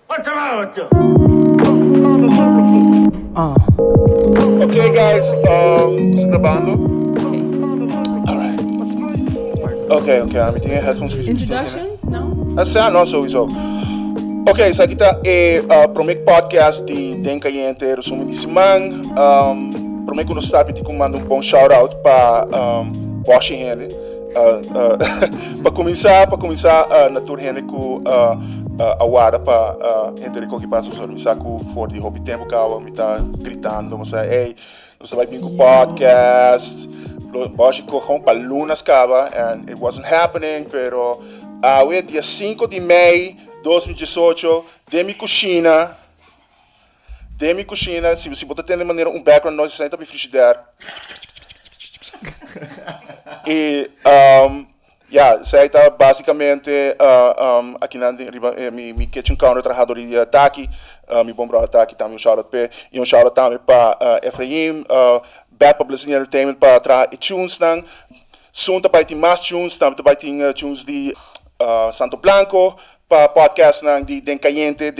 Okay, guys, is het grabando? Alright. Okay, I'm eating headphones. Introductions? No? No, sowieso. Okay, sa kita promek podcast di Denkayente resumo di Simang. Promek kuno stabi di kumando um bom shout out pa Boshi Hene. Para começar na tour Hene ku awara pa entre ko que passa sobre misaku for the hobby tempo kawa me tá gritando, mas hey, você vai vir com podcast. Boshi ko gewoon pa lunas kaba and it wasn't happening, pero we dia 5 de maio 2018, Demi Cucina, se você botar de maneira background noise, senta para frigideira. E, zij está basicamente aqui na mi kitchen counter trabajador de Taki, mi bom brother Taki também shout out pe, e shout out também para Efraim, Bad Publicity Entertainment para tra tunes nang, soon tá ter mais tunes, também tá ter tunes de Santo Blanco, para podcast nang di Denkayente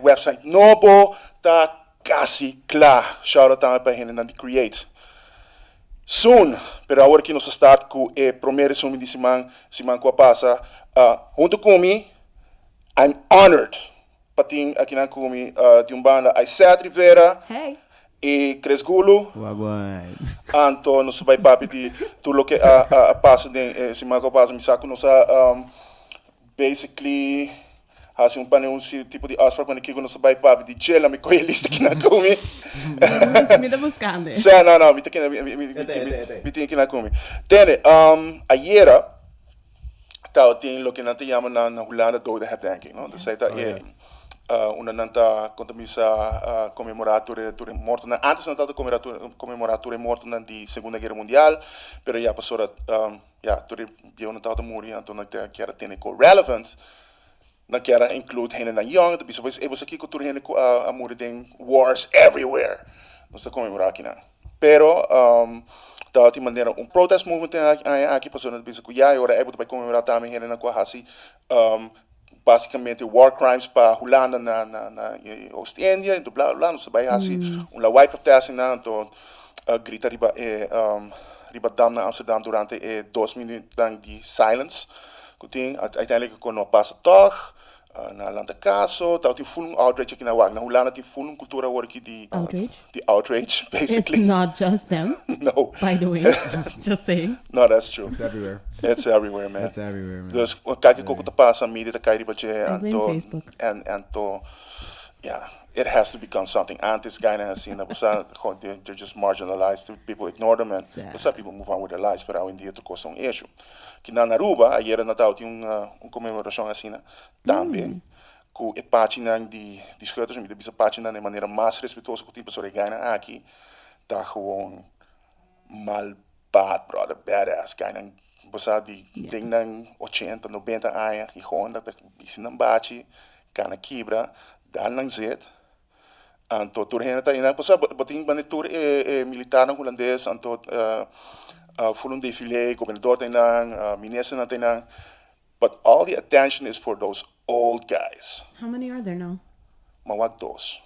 website novo tá quase claro. Shout out também para gente nang di Create. Soon, pero agora que nós start com o primeiro resumo de semana que passa, junto comigo, I'm honored para ter aqui na comi de banda Aisset Rivera e Cres Gulo. Anto nós vai papi de tudo que passa de semana que passa, me saco nós basically assim tipo de aspecto quando que nós vai papi de gela me coi lista aqui na comi. Me tá buscando. Não, me tem aqui na comi. Tene, ayer tem lo que nós chamamos na Holanda dode herdenking, não? Dat sei dat una nanta contamisa commemoratore morto na antes nanta commemoratore morto na di Segunda Guerra Mundial, pero ya passou tore bio nanta de muri anto na que era tene co relevant. Na que era include hene na young, dat is even aqui cultura hene co a muri den wars everywhere. Nós está comemorar aqui na. Pero da de maneira protest movement aqui passou na bisa cuia e ora é para comemorar também hene na co hasi basicamente war crimes para Holanda na Oost-Indië en bla bla, nós vai hasi white protest na então grita riba dam na Amsterdam durante 2 minutos de silence. Kuting uiteindelijk kon nog pas toch na lande caso, dat die full outrage aqui na wag na Holanda die full cultura hoor aqui die outrage basically. It's not just them. No. By the way, just saying. No, that's true. It's everywhere. Man. It's everywhere, man. Dus kijk ik ook te pas aan media te kijken wat je en to it has to become something. Antes guy na zien dat they're just marginalized. People ignore them and some people move on with their lives, but in dia to cost um issue. Que na Aruba, ayer Natal tinha comemoração assim, também, com a página de escutadores, me deu página de maneira mais respeitosa que o tipo sobre ganha aqui, tá gewoon malbad, brother, badass, ganha, você tem na 80, 90 anos, e gewoon dat is een baatje, kan quebra, dan lang zit, en tot door hen, dat is een tour militar holandês, en tot full défilé, governador tenang, minister tenang, but all the attention is for those old guys. How many are there now? Maar wat dos?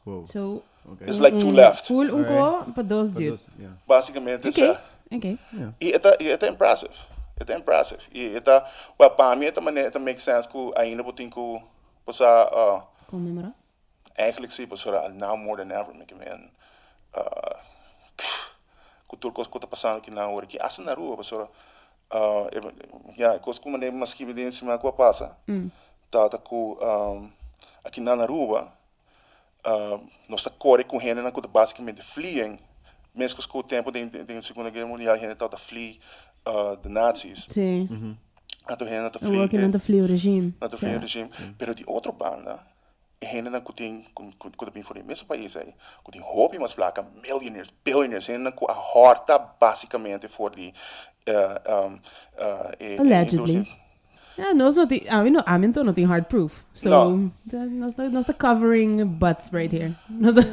Wow. So there's like 2 left. Full unko, but those dudes. Yeah. Basicamente, Okay. E é impressive. E well, para mim it makes sense que ainda botin que possa Comemorar? Eigenlijk zie je now more than ever, man. Cultura que está passando aqui na hora que assa na rua, pessoal. Coisa como nem mais que evidência mas que passa. Tá com aqui na rua, nós tá corre com gente na coisa basicamente fleeing, mesmo que o tempo da Segunda Guerra Mundial gente tá flee the Nazis. Sim. Ato gente tá flee. Working on the flee regime. Na the flee regime, pero de outra banda gente na kuting bem for mesmo país aí kuting hobby mas placa millionaires billionaires gente na a horta basicamente for the allegedly nós não tem não tem hard proof so nós tá covering butts right here no pero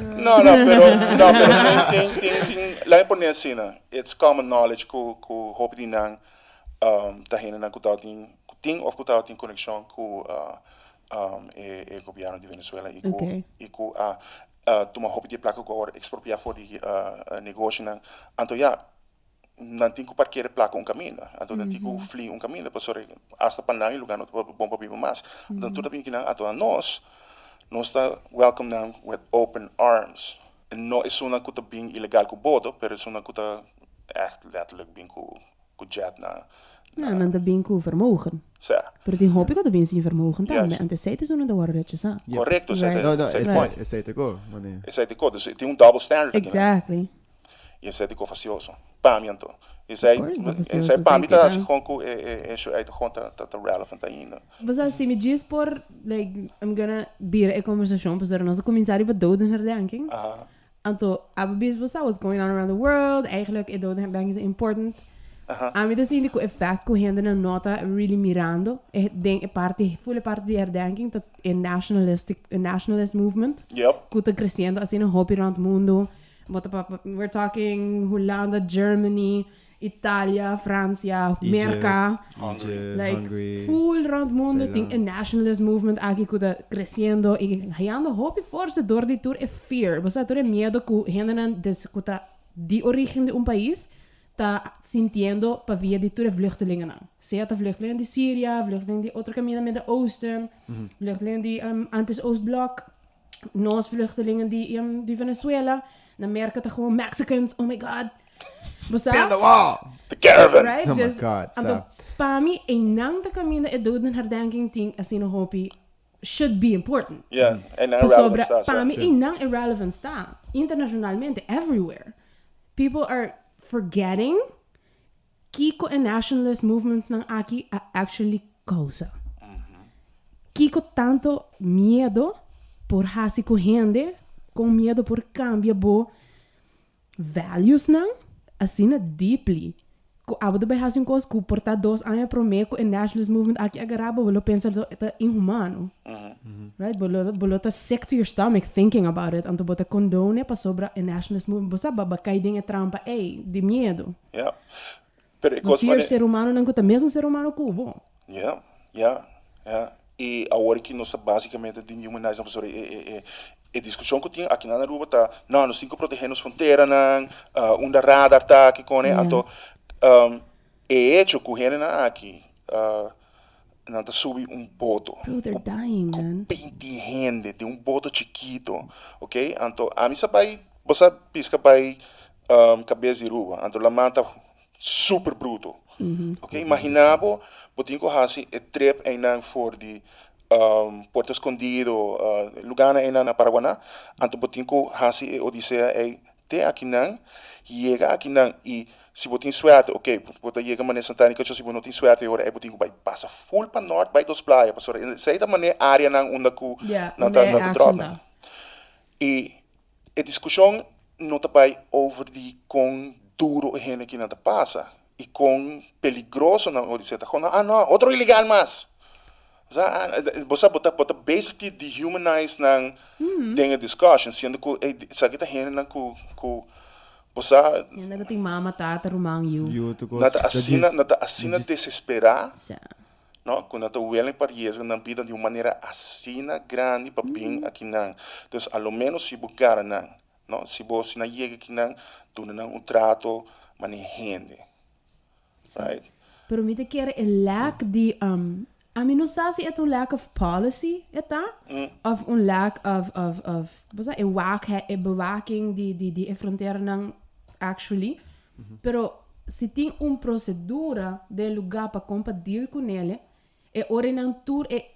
tem lá por nessa cena it's common knowledge que hobby nang tá gente na kuting of kuting connection com e governo di Venezuela. Tuma hopi di placa ko expropriar for die negócio na. Anto ja, não tem que parquear placa caminho, então não tem que flee caminho, para hasta pandang lugar não bom para viver mais. Então tudo bem que não, então nós está welcome now with open arms. Não é uma coisa bem ilegal com bodo, mas é uma coisa echt letterlijk bem com jet na. Ja, dan ben ik vermogen. Sim. Maar die hoop ik dat ben zien vermogen. Dan en de zijde zo'n de worden dat je zegt. Correcto, Esse aí te go, mano. Esse aí te co, dus tem double standard. Exactly. E esse aí te co facioso. Pamiento. Esse aí para mim tá assim com isso aí tá relevant ainda. Mas assim, me diz por like I'm gonna be a conversation para nós começar a doden herdenking. Anto, abis what's going on around the world. Eigenlijk is doden herdenking important. A mim assim que o efeito que rende na nota really mirando é full parte de herdenking dat nationalist movement. Yep. Que está crescendo assim no hobby around mundo. We're talking Hollanda, Germany, Italia, França, Amerika, Hungary, full around mundo tem a nationalist movement aqui que está crescendo e ganhando hobby força door die tour é fear. Você tem medo que rende que tá de origem de país está sintiendo para via de tour vluchtelingen aan. Seja vluchtelingen de Syrië, vluchtelingen die otro caminho met de Oosten, vluchtelingen die anti-Oostblok, nós vluchtelingen die Venezuela, na Amerika te gewoon Mexicans, oh my god. Build the wall! The caravan! Right? Oh my god, so. Para mim, nang te caminho e doden herdenking ting assim no hopi should be important. Yeah, en irrelevant está. Para mim, nang irrelevant está. Internacionalmente, everywhere. People are forgetting Kiko and nationalist movements ng aki actually causa. Kiko tanto miedo por hasi corrende, com medo por cambia bo values nang asina deeply. Ko abo de hasi un cos ku porta dos anos pro meco and nationalist movement aki agarabo bolo pensa do eta inhumano. Right? Bolo ta sick to your stomach thinking about it. Anto bota condone pa sobra a nationalist movement. Bosa babakay din e trampa, de medo. Yeah. Pero o fear ser humano não conta mesmo ser humano cubo. Yeah. E agora que nós basicamente dehumanize a pessoa a discussão que tinha aqui na Aruba tá, não, nós temos que proteger as fronteiras, não, radar tá aqui com então é hecho que o na aqui não tá subir boto. Bro, they're dying, man. 20 gente de boto chiquito, ok? Então a mim sabe, você pisca vai cabeça de Aruba, então la mata super bruto. Ok, imaginabo, botinho que hasi e trip ainda for de Porto Escondido, lugar ainda na Paraguaná, então botinho que hasi e odisseia é te aqui não, chega aqui não e se botinho suerte, ok, bota chega mané Santana que se não tem suerte agora é botinho vai passa full para norte, vai dos praias, pastor, sei da mané área não onde que não tá drop. E a discussão não tá vai over de com duro gente que não tá passa. E com peligroso na odisseia, não, outro ilegal mais. Você bota basically dehumanize na dengue discussion, sendo que sabe que gente na que você ainda tem mama tata rumang you. Nada assina desesperar. Não, quando tá willing para isso na vida de uma maneira assina grande para bem aqui não. Então, ao menos se buscar não, se você não chega aqui não, tu não trato manejando. Right. Pero me te quer lack de a mim não sei se é um lack of policy of um lack of você é bewaking de fronteira não actually pero se tem procedura de lugar para compartilhar com ele é hora não tour é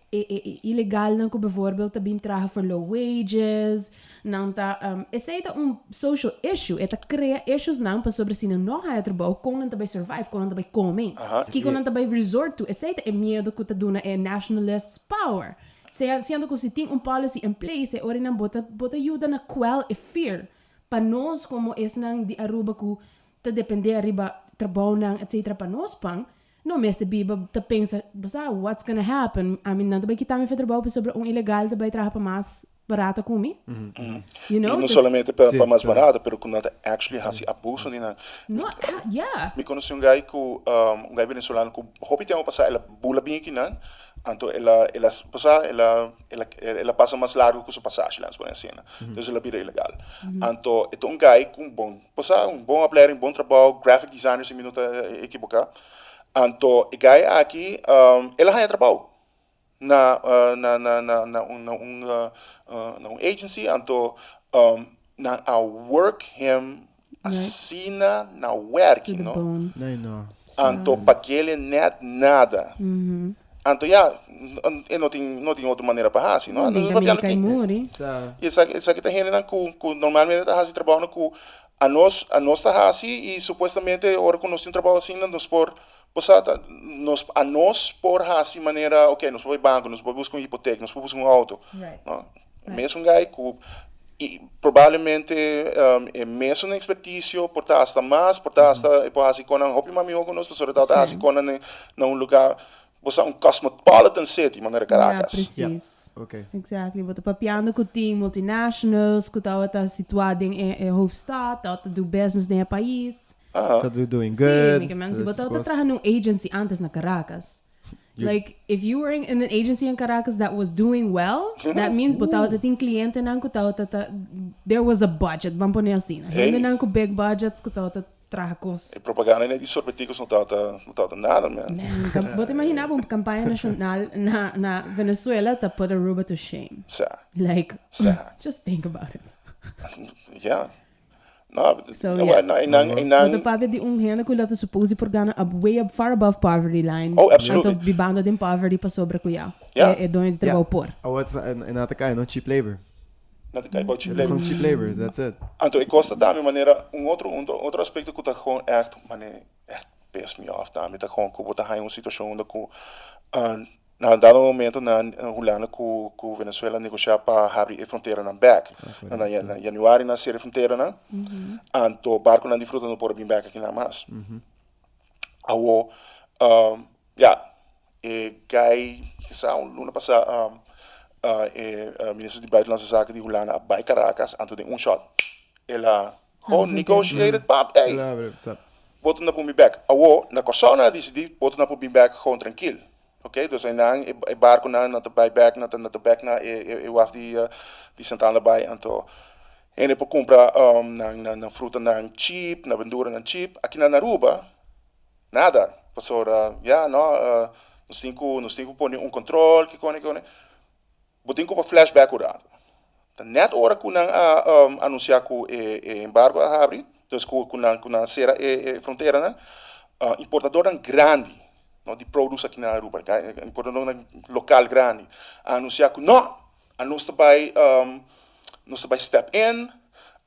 ilegal não que bijvoorbeeld te tragen voor low wages não tá esse é social issue é cria issues não para sobre se não há trabalho como não tá survive como não tá comer que como não tá resort to esse é medo que tá dando é nationalist power sendo que se tem policy in place é hora não bota ajuda na quell e fear para nós como esse não de Aruba que tá depender arriba trabalho não etc para nós pang no mestre biba te pensa, what's gonna happen? I mean, não também que também fez trabalho sobre ilegal também trabalha para mais barato com mim. You know? E não somente para mais barato, mas quando actually há abuso de na. Yeah. Me conheci um gai venezolano que hobby tem passar ela bula bem aqui não. Então ela passa mais largo que o seu passagem lá, por exemplo. Então ela vira ilegal. Então é guy com um bom apleiro, um bom trabalho, graphic designer, se me não está equivocado. Então o guy aqui, ela ganha trabalho na agency, então na work him assina na work, não? Não. Então para ele net nada. Então eu não tenho outra maneira para fazer, não? Então Isso aqui está rendendo que normalmente está fazendo trabalho com a nós está fazendo e supostamente agora que nós temos trabalho assim, nós por a nós por fazer maneira, ok, nós vamos banco, nós vamos buscar uma hipoteca, nós vamos buscar um auto, não? Mesmo guy que e provavelmente mesmo na expertício por estar hasta mais, por estar hasta por fazer com um hobby mamigo com nós, por estar fazer com um lugar um cosmopolitan city, maneira Caracas. Precies. Okay. Exactly. Wat papiando com team multinationals, que tá situado em hoofdstad, tá do business no país. Tá doing good. Sim, mas você tá trabalhando num agency antes na Caracas. Like, if you were in an agency in Caracas that was doing well, that means botava tem cliente nang there was a budget, vamos pôr assim. Ainda nang big budgets que tracos. E propaganda nem de sorbeticos não tá nada, man. Você imaginava uma campanha nacional na Venezuela to put Aruba to shame. Like, just think about it. Yeah. No, so de papi di renda que lata suppose por gana way up far above poverty line. Oh, absolutely. Então vivendo de poverty para sobre cuia. É dono de trabalho por. Nada cai, não cheap labor. Nada cai about cheap labor. Cheap labor, that's it. Então, e costa da minha maneira outro aspecto que tá gewoon echt piss me off da, tá gewoon que botar aí uma situação onde que na dado momento na Holanda com Venezuela negociar para abrir a fronteira na back na januário na série fronteira na então barco na disfruta não pode vir back aqui na mais awo e gai sa luna passada ministro de buitenlandse zaken die Holanda bij Caracas aan de shot ela negotiated pap boten na pumi back awo na Corsana decidi boten na pumi back gewoon tranquilo. Oké, dus en barco na de back na waf die sentando bij en to en depois compra na fruta na cheap, na verdura na cheap. Aqui na Aruba nada. Pastora, nós temos que pôr controle que cone. Botem com flashback urado. Net hora que anunciar que embargo a abrir, dus com serra fronteira, né? Importadora grande. De produtos aqui na Aruba, importador local grande, anunciar que não, nós vai step in,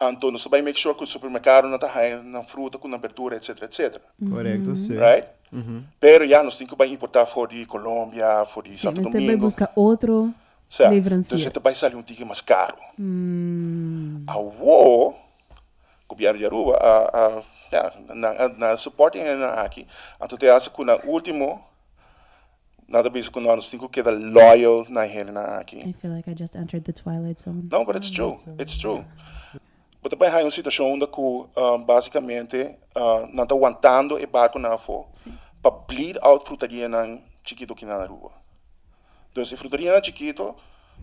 então nós vai make sure que o supermercado não está na fruta, com na verdura, etc. Correto, sim. Right? Pero nós temos que importar fora de Colômbia, fora de Santo Domingo. Você vai buscar outro livrancia. Então você vai sair um ticket mais caro. O governo de Aruba, na suporte aqui, então te acha que na último nada vez que nós temos que quedar loyal na gente aqui. I feel like I just entered the twilight zone. No, but it's true. It's true. Mas também há uma situação onde basicamente não está aguentando o barco na fo para bleed out frutaria na chiquito aqui na Aruba. Então se frutaria na chiquito,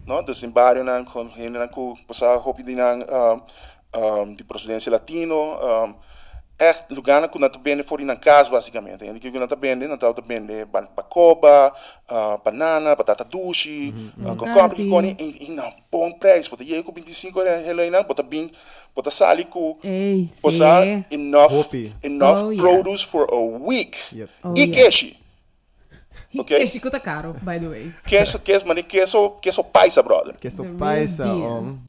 no, dus em barrio na com gente na com passar hopi de procedência latino lugar que não está bem fora na casa basicamente, e que não está bem, não está bem bacoba, banana, batata doce, compra que com e não bom preço, porque eu com 25 helena, bota sali com passar enough produce for a week. E queixe. Okay. Queixe que tá caro, by the way. Queijo paisa, brother. Queijo paisa.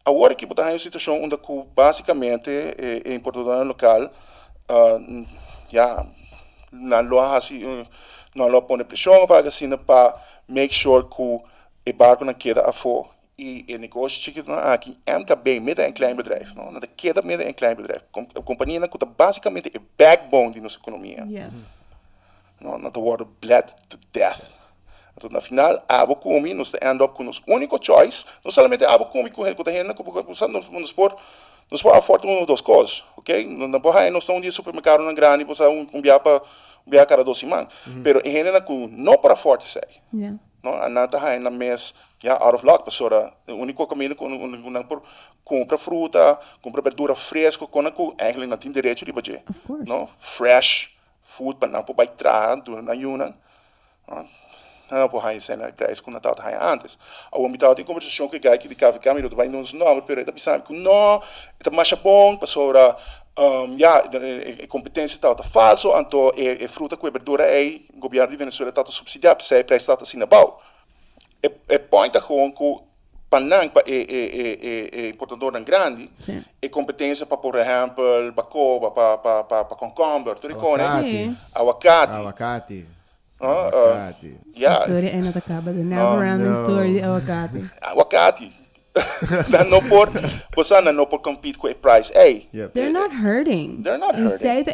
Agora que botar em uma situação onde basicamente é importador local não lo pone pressão para make sure que o barco não queda a fora e o negócio chiquito aqui é bem met een klein bedrijf, não queda met een klein bedrijf. A companhia que basicamente é backbone de nossa economia. Yes. Não te worden bled to death. Então, na final, abo comi, nós end up com nosso único choice, não somente abo comi com a gente, nos por a forte uma das coisas, ok? Não pode nós estamos no supermercado na grande, para viajar cada 2 semanas. Pero a gente não para forte sai. no? Anata hai na mes, out of luck, pasora. O único caminho por compra fruta, compra verdura fresco, quando eigenlijk não tem direito de fazer. Of course. No? Fresh food, para não poder trazer, do na yuna. Não pode hai ser na prijs com Natal hai antes. A homem tá tem conversação com o que de café caminho, vai nos nome, pero ele pensa que não, é mais bom, pasora. Competência está falso, então a fruta com a verdura o governo de Venezuela está subsidiado, se a preço está assim na bau. Point é gewoon que panang para importador grande, e competência para, por exemplo, bacoba, para concombre, tudo isso, Aguacate. Story ay natacaba. The never-ending story de avocado. Aguacate. Não por compete com o price. Yep. They're not hurting. They're not hurting.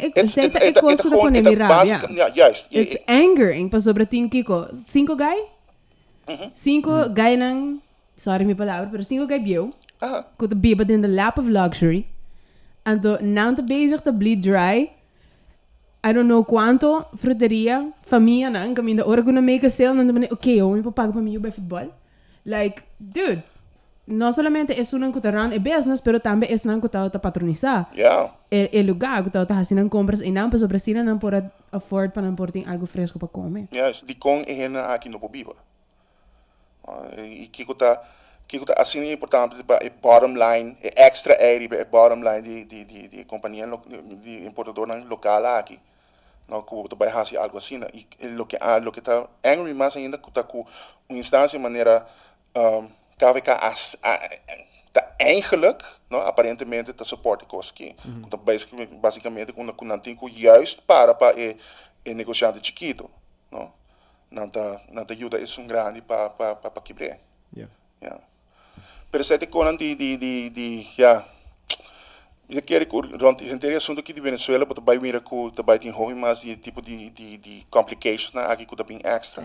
It's angering pa sobre tin Kiko. 5 guy? 5 guy ng, sorry mi palavra, pero 5 guy bio. Kuta biba in the lap of luxury. Anto, now te bezig te bleed dry. I don't know quanto fruteria, família, nang kami na ora ko na make a sale, nanda okay, mi papaga pa mi by football. Like, dude, no solamente es unang kutaran e business, pero también es nang kutao ta patronizar. El lugar kutao ta hasinan compras e nang pa sobre sina nang por afford pa nang porting algo fresco pa comer. Yes, di kong ehena aqui no Bobiba. E que tá assim é importante para a bottom line, é extra area, é bottom line de companhia de importador local aqui. Não que o vai fazer algo assim, e lo que tá angry mais ainda que tá com uma instância maneira KVK tá eigenlijk, no, aparentemente tá suporte coisa aqui. Então basicamente quando não tem juist para o negociante chiquito, no. Não tá ajuda isso grande para quebrar. Yeah. Pero se te conan eu quero que gente assunto aqui de Venezuela, porque vai vir que também tem hobby mais de tipo de complications na aqui que tá bem extra.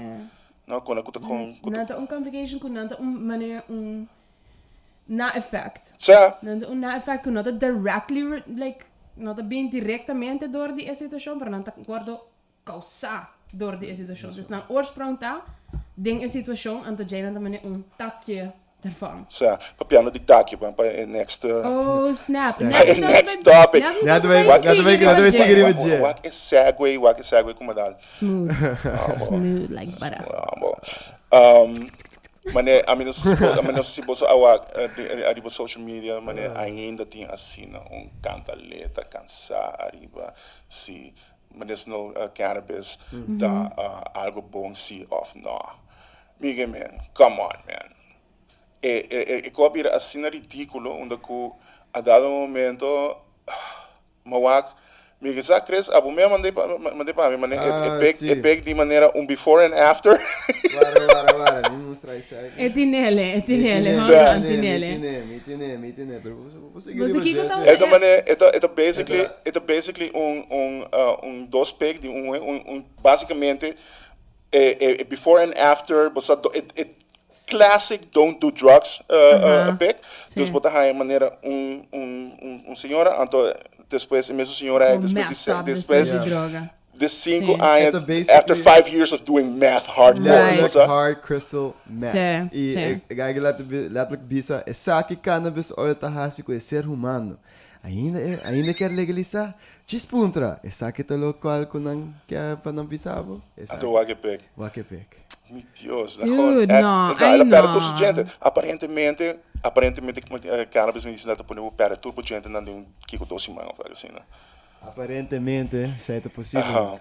Não, quando eu com nada complication com nada maneira na effect. Nada na effect com nada directly like nada bem diretamente door die situação, maar nada guardo causa door die situação. Dus na oorsprong tá ding situação en dat jij dan maneira takje daarvan. Zo, papiano di takje, para next. Oh snap! Next topic. Nada vai seguir o dia. What is segue como dá? Smooth, smooth like butter. Mané, a mim não se você arriba social media, mané ainda tem assim cantaleta, cansar arriba, se medicinal cannabis dá algo bom se off não. Miguel man, come on man. Eu vira assim ridículo, onde que a dado momento, mawak, me que cres, abo me mandei para mim, mané, peg de maneira before and after. Para, não mostrar isso aí. É tinele, tinele. Você que conta? É mané, é basically dos peg de basicamente before and after, você classic don't do drugs pick. Dus botar aí maneira senhora, então depois a mesma senhora depois de 5 anos after 5 years of doing math hardcore, hard crystal meth. E gagi letterlijk bisa, essa que cannabis oil tahasi com ser humano. Ainda quer legalizar? Chispuntra, essa que tá local com não quer para não pisabo. Ato wakepek. Meu Deus, dude, ela perde toda gente. Aparentemente cannabis medicinal tá pondo perde toda gente não tem que com doce manga, assim, né? Aparentemente, certo possível.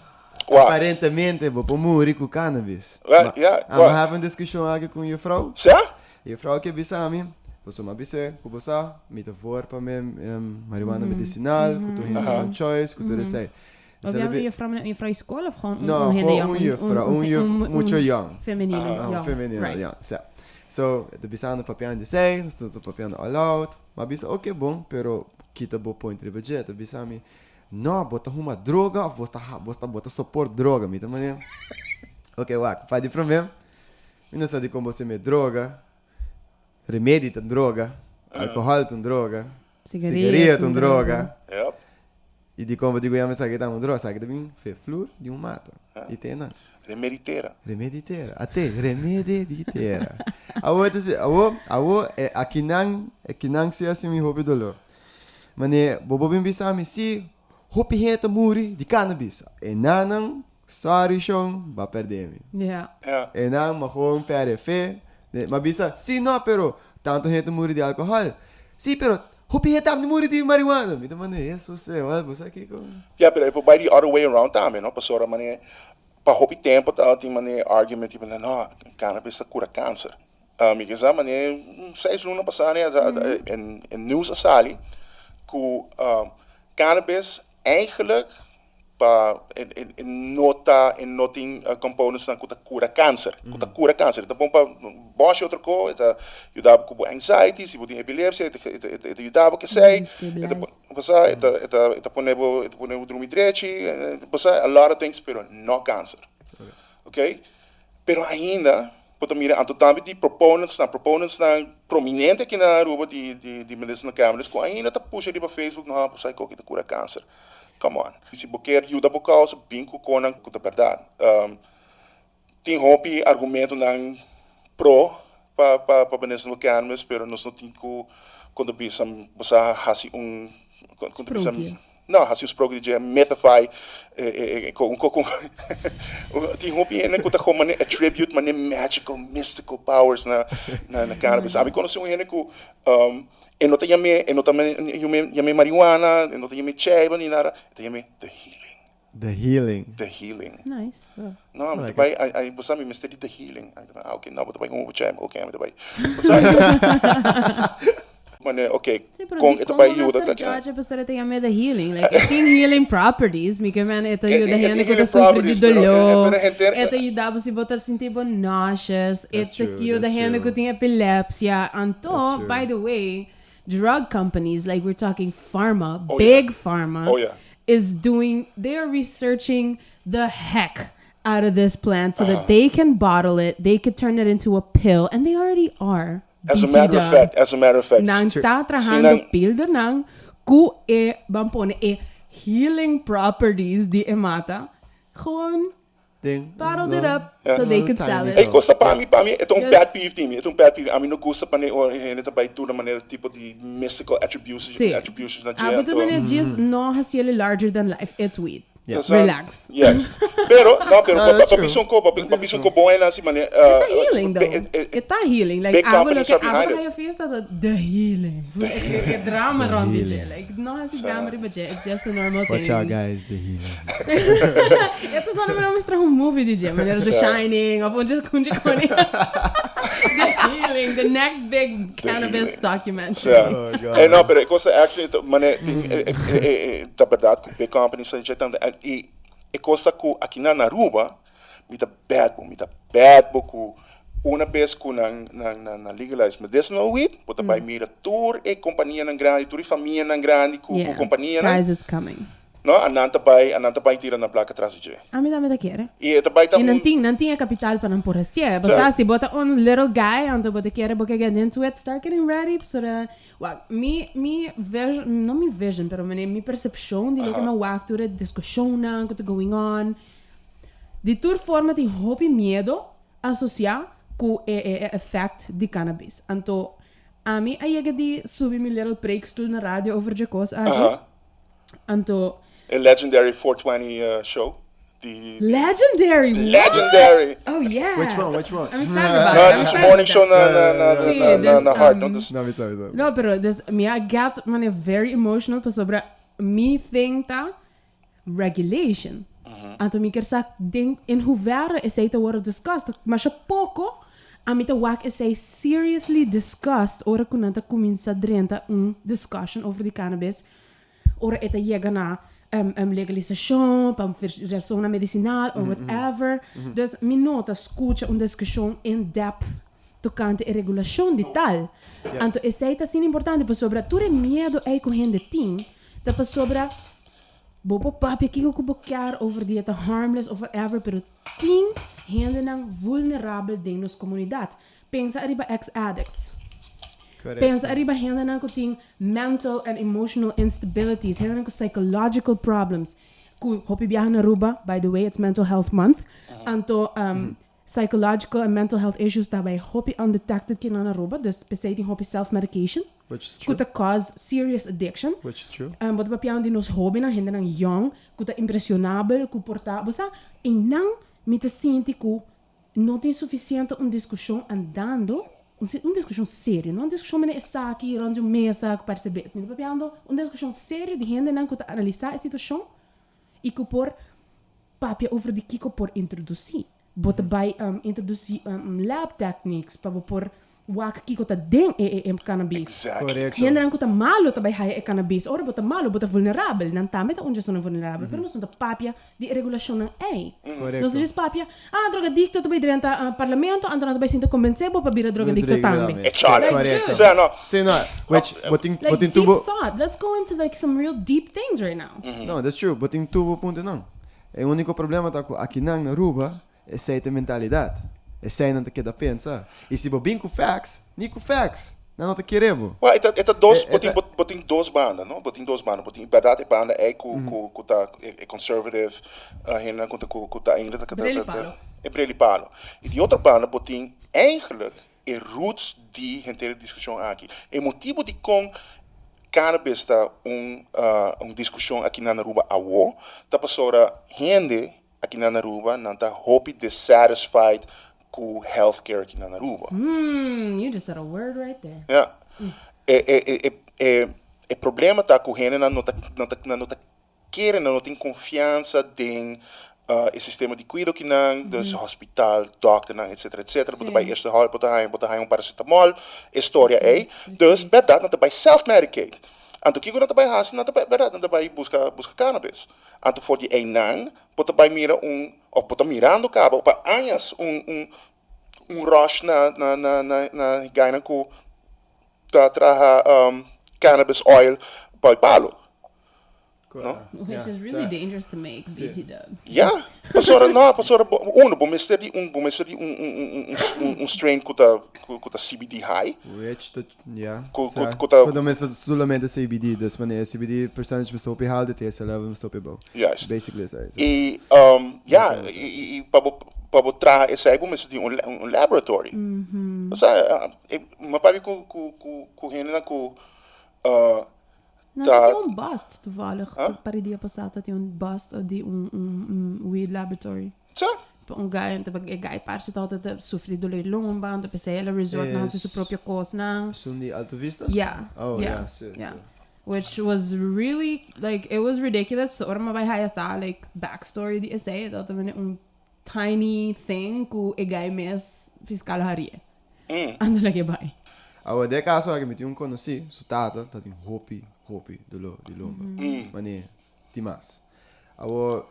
Aparentemente, vou pôr muri com cannabis. I'm having discussion aqui com a vrouw. E a vrouw que bisa a mim, você me bise, que você me dá for para mim marijuana medicinal, que tu tem choice, que tu recebe. Of jij een juffrouw in school of gewoon een juffrouw, muito young. Feminino. Feminino, ja. So, de bisano papiano de sei, sto papiano all out, ma bisa okay bom, pero kita bo point de budget, de bisami. No, bota uma droga of bota support droga, mi tamane. Okay, wak, pa di problema. Mi não sabe como você me droga. Remédio tem droga, álcool tem droga, cigarette tem droga. Yep. E de como digo, eu me sabe que tá uma droga, sabe que também fez flor de mato. E tem não. remeditera. Remeditera. Ate, remeditera. Awo, akinang siya si mi hobi dolor. Mane, bobobin bisami si hopi heta muri di cannabis. Nanang, sorry siyong, ba perdemi. Yeah. Ja. Nang mahong perefe. Mabisa, si no, pero tanto heta muri di alcohol. Si, pero hopi heta ni muri di marijuana. Mita mane, Jesus, wala mo sa kiko. Ja, pero é by the other way around também, não? Passou a maneira, para hopi tempo tá tem maneira argument tipo, não, cannabis tá cura câncer. Me que sabe maneira, 6 luna passar né, en news asali, que cannabis eigenlijk nota en noting components na kuta cura câncer, kuta cura câncer. Então para baixo outra coisa, ajudava com anxiety, se você tem epilepsia, ajudava que sei, ponemos dormir direito, a lot of things, pero não câncer. Ok? Pero ainda, porque mira, anto também de proponents na prominente aqui na Aruba de medicina cannabis, que ainda tá puxa para Facebook, não, para sair que cura câncer. Come on. Se você quer ajuda por causa, bingo com a verdade. Tem hopi argumento não pro para medicina cannabis, pero nós não temos que quando pensam você hasi quando pensam não hasi os programa de methify com tem hopi ainda que tá como attribute mane magical mystical powers na cannabis. Sabe quando se um ainda que e não tem marijuana, e não tem cheva nem nada, tem the healing. Nice. Oh. Não, mas também aí você me mistério the healing. Ok, não, mas também cheva, ok, mas também. Mas ok, com ito pa ajuda ka. Judge pastor te llame the healing, like it healing properties, mi que man ito ajuda gente que sofre de dolor. Ito ajuda se botar sentir nauseous. Ito ajuda gente que tem epilepsia. Anto, by the way, drug companies, like we're talking pharma, big pharma, they're researching the heck out of this plant so that they can bottle it, they could turn it into a pill, and they already are. As a matter of fact. Nang tá trabajando pildo nang ku bampone healing properties di emata. Gewoon bottled it up so they could sell it. Costa para mim, é um pet peeve time, é um pet peeve. A mim não gosta para nem ele também tudo maneira tipo de mystical attributions na dia. But the maneira just no has really larger than life. It's weed. Yes. Relax. Yes. Pero papisong ko bom é assim maneira. It's healing though. It's healing. Like big companies are I behind would feel the healing. Like drama around the like no has drama riba it's just a normal thing. Watch out guys, the healing. Ito só não mostrar movie DJ, maneira The Shining, of onde kunjikoni. The healing, the next big cannabis documentary. Oh god. No, pero costa actually maneira da verdade que big companies são injetando e costa que aqui na Aruba mita bad book uma vez que na legalize medicinal weed bota by mira tour e companhia na grande tour e família na grande com companhia na prize is coming. No, ananta pai tira na placa atrás de. A mim também quer. E também tá não tinha capital para não por ser. Basta se bota little guy onde bota quer porque get into it, start getting ready so that me vision, não me vision, pero me percepção de que me walk to the discussion na que tá going on. De tour forma tem hope medo associar com effect de cannabis. Então a mim aí é de subir meu little breaks to na rádio over de coisa aí. Então a legendary 420 show. Legendary. Oh yeah. Which one? I'm excited about it. This morning show na heart. No, pero me I got very emotional pa sobra me think ta regulation. Anto me quer sa ding in hoeverre is it worden discussed, mas pouco a mim ta wak is seriously discussed ora kunanta comienza drenta discussion over the cannabis. Ora eta llega na legalização, para persona medicinal or whatever. Dus mi nota escucha discussão in depth tocante a regulação de tal. Então, isso é assim importante para sobre tu medo é correndo tim, tá para sobre bobo papi que eu quero over dieta harmless or whatever, pero tim hende nang vulnerável dentro da comunidade. Pensa arriba ex-addicts. Pensa arriba hende nang kuting mental and emotional instabilities, hende nang psychological problems. hopi biyahe na Aruba, by the way, it's Mental Health Month. Anto psychological and mental health issues daarbij hopi undetected kin na Aruba, dus besides hopi self-medication. Which is true. Could cause serious addiction. Which is true. Wat papião de nos hobby na hinder nang young, kuta impressionável, ku portar, basta em nang mita sinti ku não tem suficiente discussão andando, discussão séria, não discussão mene está aqui rond uma mesa ku perceber, mita papião discussão séria de hinder nang kuta analisar a situação e ku por papia over de kiko por introduzir, bota by introduzir lab techniques para por wak kiko ta ding cannabis. Exactly. Correcto. Hinder ko ta malo ta bay haya cannabis or bota malo bota vulnerable nan tame ta unja sono vulnerable pero non ta papia di regulasyon ng ei. Correcto. Nos diz papia drogadicto ta bay direnta parlamento ando na ta bay sinta convencebo pa bira drogadicto tambe. Exactly. Correcto. So, no. Say no. Which boting Like boting deep tubo. thought. Let's go into like some real deep things right now. No, that's true. Boting tubo punto não. O único problema tá com aqui na Aruba é essa mentalidade. É sem não te queda pensa. E se bobin com facts, nem com facts. Não te queremos. Well, ita dos, Ita- boting dos banden, no? Boting dos banden. Boting verdade banden é ku ta conservative, hena ku ta ainda Breli palo. É breli palo. E die outra banden boting eigenlijk é roots die hele discussão aqui. É motivo de com cannabis tá discussão aqui na Aruba awo, tá passora hende aqui na Aruba não tá hope dissatisfied com healthcare aqui na Aruba. You just said a word right there. Ja. O problema está com gente não tá querendo, não tem confiança em o sistema de cuidado que não, dus hospital, dokter, etc. Bota bij eerste hulp, bota hij paracetamol, história aí. Dus verdade, não tá bij self-medicate. Anto kiko não tá bij haast, não tá bij verdade, não tá bij busca cannabis. Anto voor die een nang, bota bij mira of bota mirando cabo, para anos rush na gaina ku traha cannabis oil by palo. No? Which is really dangerous to make, BT Dub. Ja, pasora bomester di strain kuta CBD high. Which that, yeah. Kuta Quando mensen solamente CBD, dus wanneer CBD percentage bestaat op je haalde, het eerste level bestaat op je bouw. Juist. Basically is het. E pabo traha essa bomester di laboratory. Sa mapabi ku hena ku Nou, dat is een bust, toevallig. Pari dia passata, dat is een bust di weed laboratory. sa Un guy, parsi altijd sofri dolor de longenbaan, de hele resort na Yes. su propria cos na. Sundi Alto Vista? Yeah. Oh, yeah. yeah, sim, Yeah. sim. Which was really, like, it was ridiculous. So, orma bij hij sa, like, backstory die essay, dat er een tiny thing ku egay mes fiscal harie. Ando lagi bij. Agora, de caso, eu meti conheci, su tata, tá tem hopi, de lomba. Mane, timas. Agora,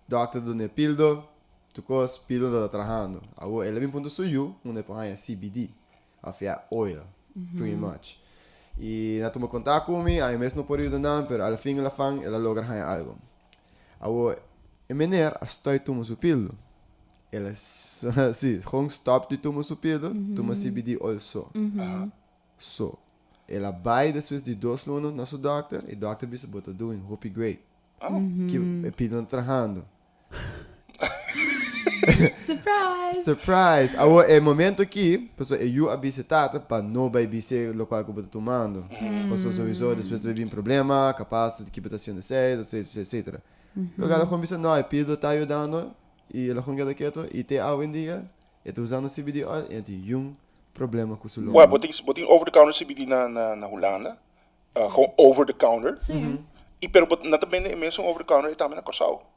doctor do nepildo, tu cos pildo da trabajando. Agora, ele vem ponto suyo, onde põe CBD, afia oil, pretty much. E na toma contato comigo, aí mesmo não pode ir não, pero al fin la fan, ela logra ganhar algo. Agora, em maneira, estou tomando su pildo. Ela, sim, gewoon stop de tomar su pildo, toma CBD oil só. So, ela vai depois de 2 lunas na sua doctor e o doctor disse que está doing hopi great. Que é pildo trabajando. Surprise! Surprise! Agora, é momento que, pessoal, eu avise tata para não vai dizer o qual que eu estou tomando. Pessoal, sowieso, depois vai vir problema, capaz de que está sendo certo, etc. O cara começa, não, é pildo está ajudando e ela conta quieto e te ao em dia, está usando CBD oil e tem problema com o seu Well, boting over the counter CBD na Holanda. Gewoon over the counter. Sim. E pero na também é mesmo over the counter e também na Corsau.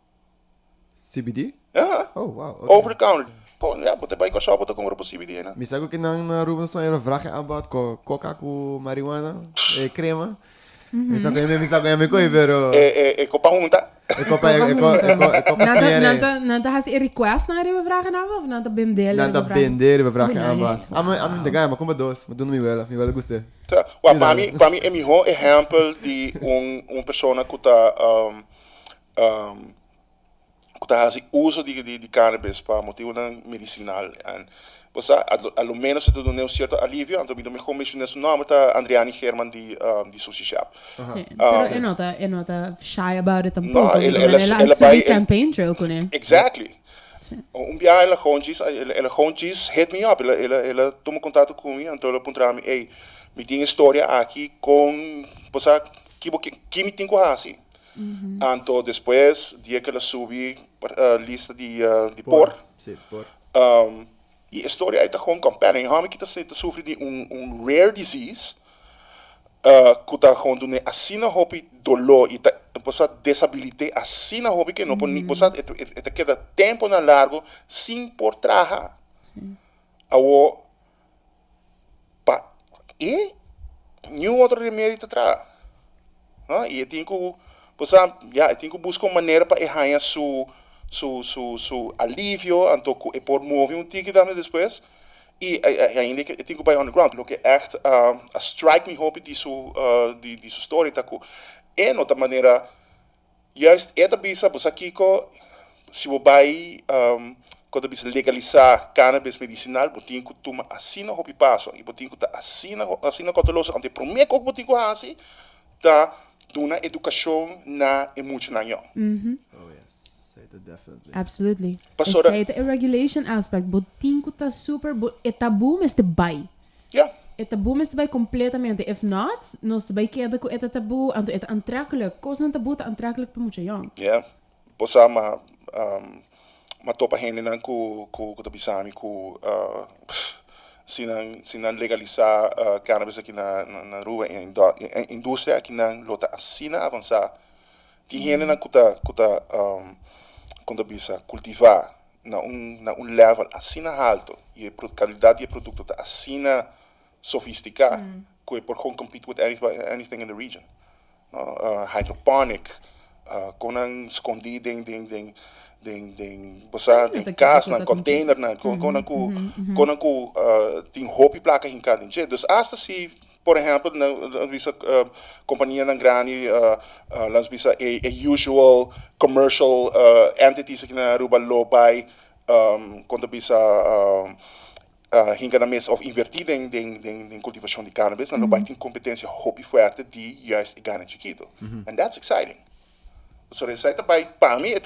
CBD? Ja, Oh, wow. Okay. over the counter. Pô, ja, bote bij Corsau bote com o CBD na. Me sabe que na Rubens só era vragen aanbod coca com marihuana, crema. Me sabe que me coi, pero Copa junta. é copa smerie. Nada has een request naar die we vragen hebben of nada bendelen? Nada bender, we vragen Nice. aanbod. Am de guy, maar kom maar dos, maar doen me wel guste. Well, para mim é melhor exemplo de pessoa que tá uso de cannabis para motivo medicinal and posa allo meno se tu un certo alivio, anto mi commissione su nome ta Andriani German di sushi shop. Sì, però è nota shy about it tampoco. No, Ela bai campaign trail con ele. Exactly. Un dia ela Honchis hit me up, ela tomou contato comigo, então ela perguntou-me, ei, me tem história aqui com, posa, que me tem com assim. Então depois, dia que ela subi lista de por. Sim, por. E a história aí tá com compelling. Como que tá sofrendo de rare disease, que tá com assim na hobby dolor e tá posa disability assim na hobby que não pode posa eta queda tempo na largo sem por trabalhar. Awo pa e nenhum outro remédio tá tra. E eu tenho que posa eu tenho que buscar uma maneira para errar su alívio, então é por mover tique daarmee depois. E ainda eu tenho que ir on the ground. Lo que echt strike me hobby die story taku. É outra maneira, juist esta bisa, pois aqui se você vai quando você legalizar cannabis medicinal, você tem que tomar assim no hobby passo. E você tem que assim na coteloso. Ante primeiro que você tem que fazer, tá uma educação na emocional. Oh yes. Definitely. Absolutely. Pastora. É a regulation aspect, botinho tá super, é tabu, mas te bai. Ja. É tabu, mas te bai completamente. If not, nós te bai queda com é tabu, anto é aantrekkelijk. Kost não tabu tá aantrekkelijk para muito jong. Ja. Posa ma topa hende nan ku tabisami ku sinan legalizar cannabis aqui na rua em indústria aqui na lota assina avançar. Die hende nan kuta quando bisa cultivar na level assim alto e a qualidade do produto está assim sofisticada que por gewoon compete with anything in the region. Hydroponic, com um escondido em casa, na container, com tem roupa e placa em cada dia. Dus hasta se por exemplo, na visa companhia na grande, las visa a usual commercial entities aqui na Aruba Lobay, quando visa hinga na mesa of invertir em cultivação de cannabis, na Lobay tem competência hobby forte de juist ganhar chiquito, and that's exciting. So isso aí também para mim é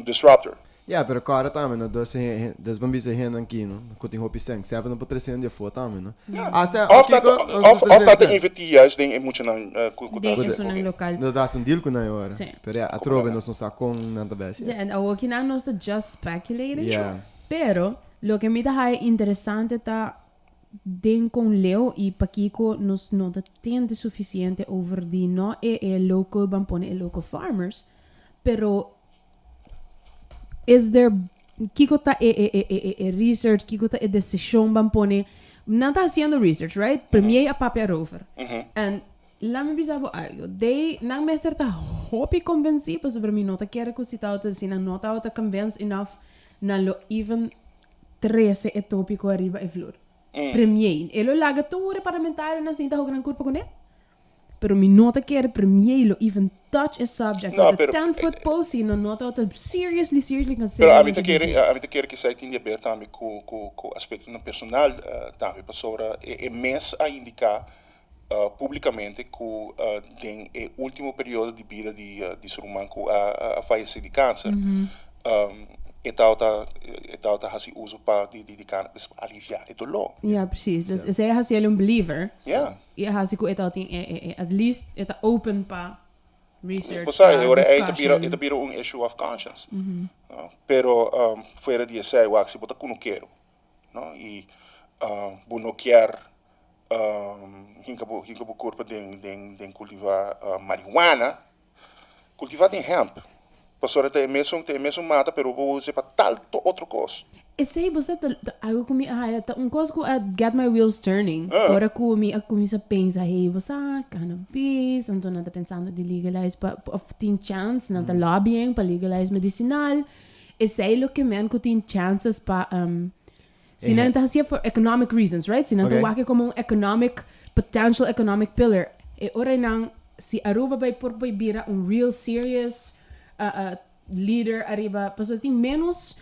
disruptor. Ja, pero cara também, no das bambis se hen aqui, no, kuti hopi seng, se não pode ser de foto também, no. Of dat invertir juist ding emotional Deze is local. No das un deal com na hora. Sim. Pero a trove nos não sacou nada bem. En ook in nos de just speculating. Yeah. Pero lo que me da interessante tá den com Leo e Paquico nos não tem suficiente over die no local bampone e local farmers. Pero is there Kiko ta research, Kiko ta decisão bampone. Não tá haciendo research, right? Premier a papel rover. And lá me bisabo algo. They não me certa hopi convencido sobre mim nota quero que cita outra assim, não tá outra convince enough na lo even 13 etópico arriba e flor. Premier, ele laga todo parlamentário na cinta gran corpo com ele. Pero mi nota quero premier lo even touch a subject. No, the 10-foot policy no nota outra seriously consider. Pero a mim te quero que sai tinha aberto também com aspecto no personal também para mês a indicar publicamente que tem o último período de vida de ser humano a falecer de câncer. Então tá fazendo uso para de cannabis para aliviar o dolor. Ja, precies. Dus zij has heel een believer. Ja. Ja, has ik at least het open pa research. Pues sabe, ahora это biro un issue of conscience. Pero fuera de ese, si bota que no quiero, ¿no? Y no quiero hinka bu corpo de cultivar marihuana, cultivar de hemp. Pastor te mesmo mata, pero vou usar para tal outra coisa. Eu sei, você algo comigo, coisa que get my wheels turning. Agora começa a pensar, hey, você cannabis, então não tá pensando de legalize, tem chance, não tá lobbying para legalize medicinal. Eu sei o que men que tem chances para se não tá assim for economic reasons, right? Se não tá waque como um potential economic pillar. E ora não, se Aruba vai por bira real serious leader arriba, pastor tem menos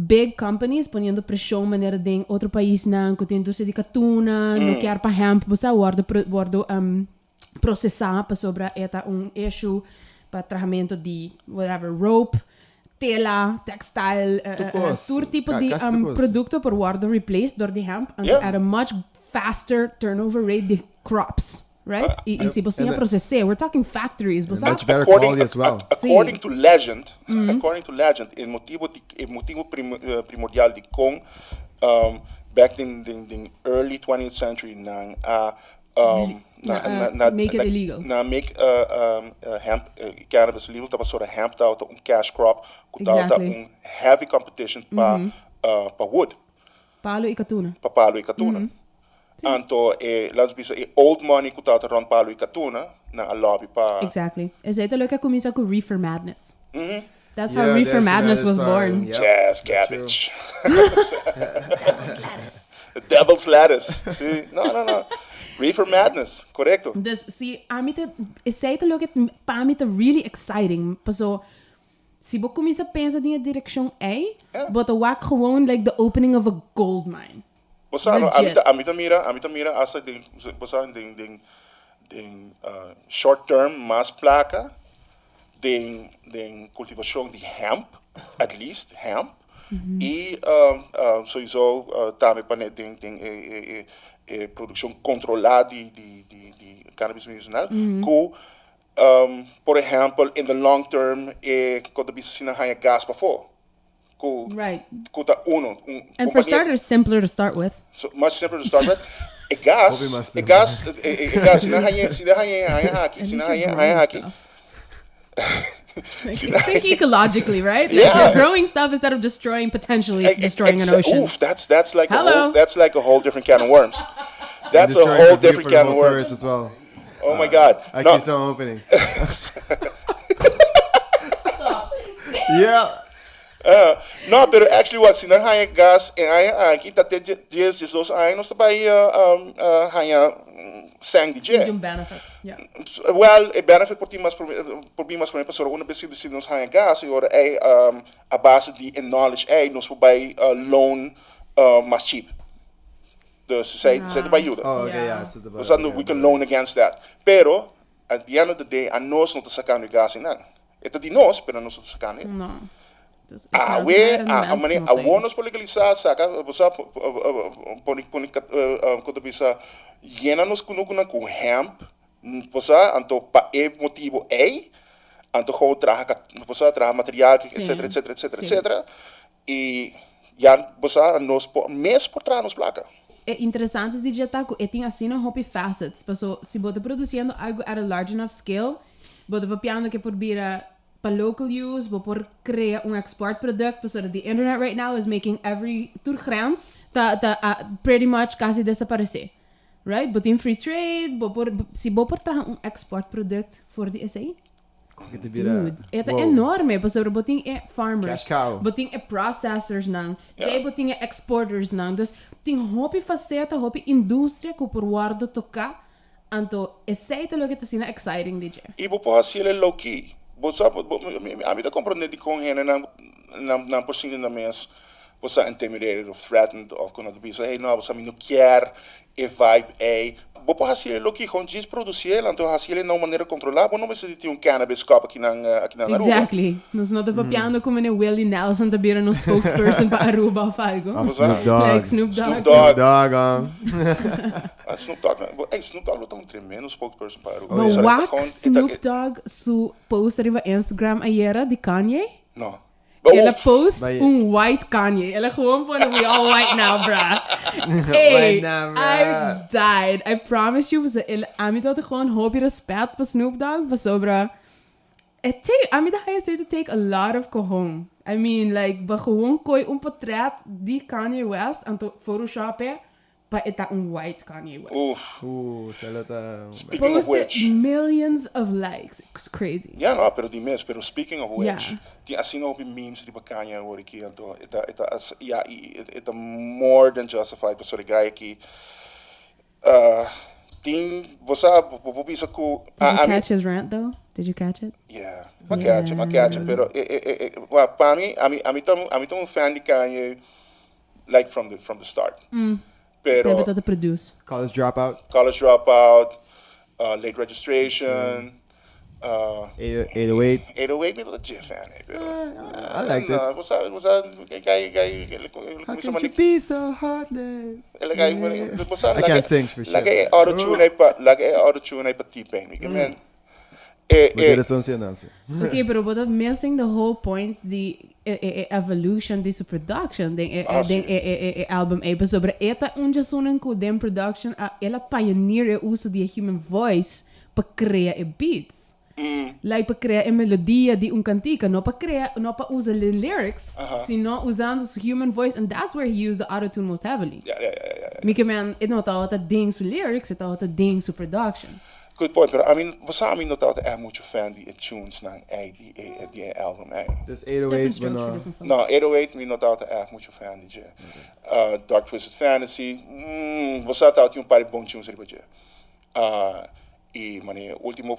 big companies poniendo presión maneira de outro país não que tem doce de catuna, não quer para hemp, você guarda processar para sobre esta issue para tratamento de whatever rope, tela, textile, todo tipo de produto por guarda replaced door de hemp at a much faster turnover rate de crops. Right? E se você processar, we're talking factories. Much better quality as well. According to legend, o motivo primordial de com back in the early 20th century make it illegal. Make hemp cannabis illegal, tava sort of hemp out cash crop, Exactly. Heavy competition pa wood. Palo e catuna. Pa palo e catuna. Anto laten we zeggen, old money kutata rond palo e catuna na a lobby pa. Exactly. Is het leuk dat comienza com Reefer Madness. That's how Yeah, Reefer that's- Madness that was is born. Yep. Jazz cabbage. The devil's lettuce. See? No. Reefer Madness, correcto. Dus zie, is het leuk dat para mim tá really exciting. Paso, se você começa a pensar na direção A, bota wak gewoon like the opening of a gold mine. Legit. Amita mira asa ding short term mas placa ding cultivação de hemp, at least hemp. E sowieso também para ding produção controlada de cannabis medicinal. Por exemplo, in the long term, quando bisa sinahaya gas pa fo. Right. Kuta uno. And for starters, simpler to start with. So much simpler to start with. Gas, sinahaya aqui. Think ecologically, right? Yeah. You're growing stuff instead of destroying, potentially destroying an ocean. Oof, that's like Hello. that's like a whole different can of worms. That's a Destroying whole the view different for the can of whole tourist worms. as well. Oh my God. I No, keep on opening. Yeah. no, pero actually what sinahaya gas en aqui tá dias dos anos tá by haya sang de Medium benefit. Yeah. Well, a benefit por mim mas por exemplo, uma vez que nos haya gas e ora a base de knowledge nos vai loan mais cheap. Dus zij bij ajuda. Oh, okay, Yeah. yeah. So the So we can loan against that. Pero at the end of the day, a nós não te sacando gas em nada. Esta de nós, pero nós não te sacando. No. Dus A wonos por legalizar, saca, você quando bisa llena nos com hemp, você anto pa motivo anto gewoon traga material, etc. E já você nos mês por trás nos placa. É interessante de digitar que tem assim um hobby facets. Paso, se você produzindo algo at a large enough scale, você papiando que por bira para local use, você por criar export product. Paso, the internet right now is making every tour grens pretty much quase desaparecer. Right? But in free trade, se você por trazer export product for the SA, dude, это enorme. Paso, boting farmers, Cash cow. boting processors nang, boting exporters nang. Dus tem hobby faceta, hobby indústria que por guardo tocar, anto esse lo que tá sendo exciting DJ. E vou pôr assim ele low key. Você a mim tá compreendendo com ele na por cima da mesa. Você intimidated or threatened of quando tu pensa, hey, não, você não quer vibe vou pôr assim ele low key, com diz produzir ele, então assim ele não maneira controlar, não vai ser de um cannabis cup aqui na Aruba. Exactly. Nós não tá papiando como ne Willie Nelson tá vira no spokesperson para Aruba ou algo. Snoop Dogg. Like Snoop Dogg. Snoop Dogg. Snoop Dogg tá um tremendo spokesperson para Aruba. But whack Snoop Dogg su post arriba Instagram ayer de Kanye. Não. Ele post Mas- white Kanye. Ele gewoon van, we all white now, bruh. Hey, White now, bruh. I died. I promise you. A mim dat gewoon hobby respect voor Snoop Dogg. Maar zo, bruh. A mim dat hij zei to take a lot of cojones. I mean, like, we gewoon kooi portret die Kanye West aan te photoshoppen. Maar het is een white Kanye West. Oef. Salata. Speaking of which. Posted millions of likes. It's crazy. Ja, no, pero di mes, pero speaking of which, Ja. die assim op memes die bakanya hoor ik hier to, it more than justified, pero sorry guy aqui, Ting, bosa, pupisa ko. Did you catch his rant though? Did you catch it? Yeah, ma-catch. Pero, para mí, a mí tô fan de Kanye, like from the start. Pero, Deve to produce. College dropout. College Dropout, Late Registration, 808. 808, me legit fan. I liked it. Was How can you be so heartless? I can't sing for sure. Lagay auto-tune ay pa T-Pain. Man. Porque son sinasi. Okay, pero but missing the whole point, the evolution desse production, den album é sobre eta onde sonen com den production, ela pioneer o uso de human voice para criar beats. Like para criar a melodia de cantica, não para usar the lyrics, sino usando human voice, and that's where he used the auto-tune most heavily. Yeah. Porque man, it não tá ding su lyrics, it tá ding su production. Good point, pero você a mim não tá muito fan de tunes na de álbum. Dus Different 808 strokes for when different folks. No, 808 me não tá muito fan de. Dark Twisted Fantasy, você tá um par de bons tunes ali para e mane último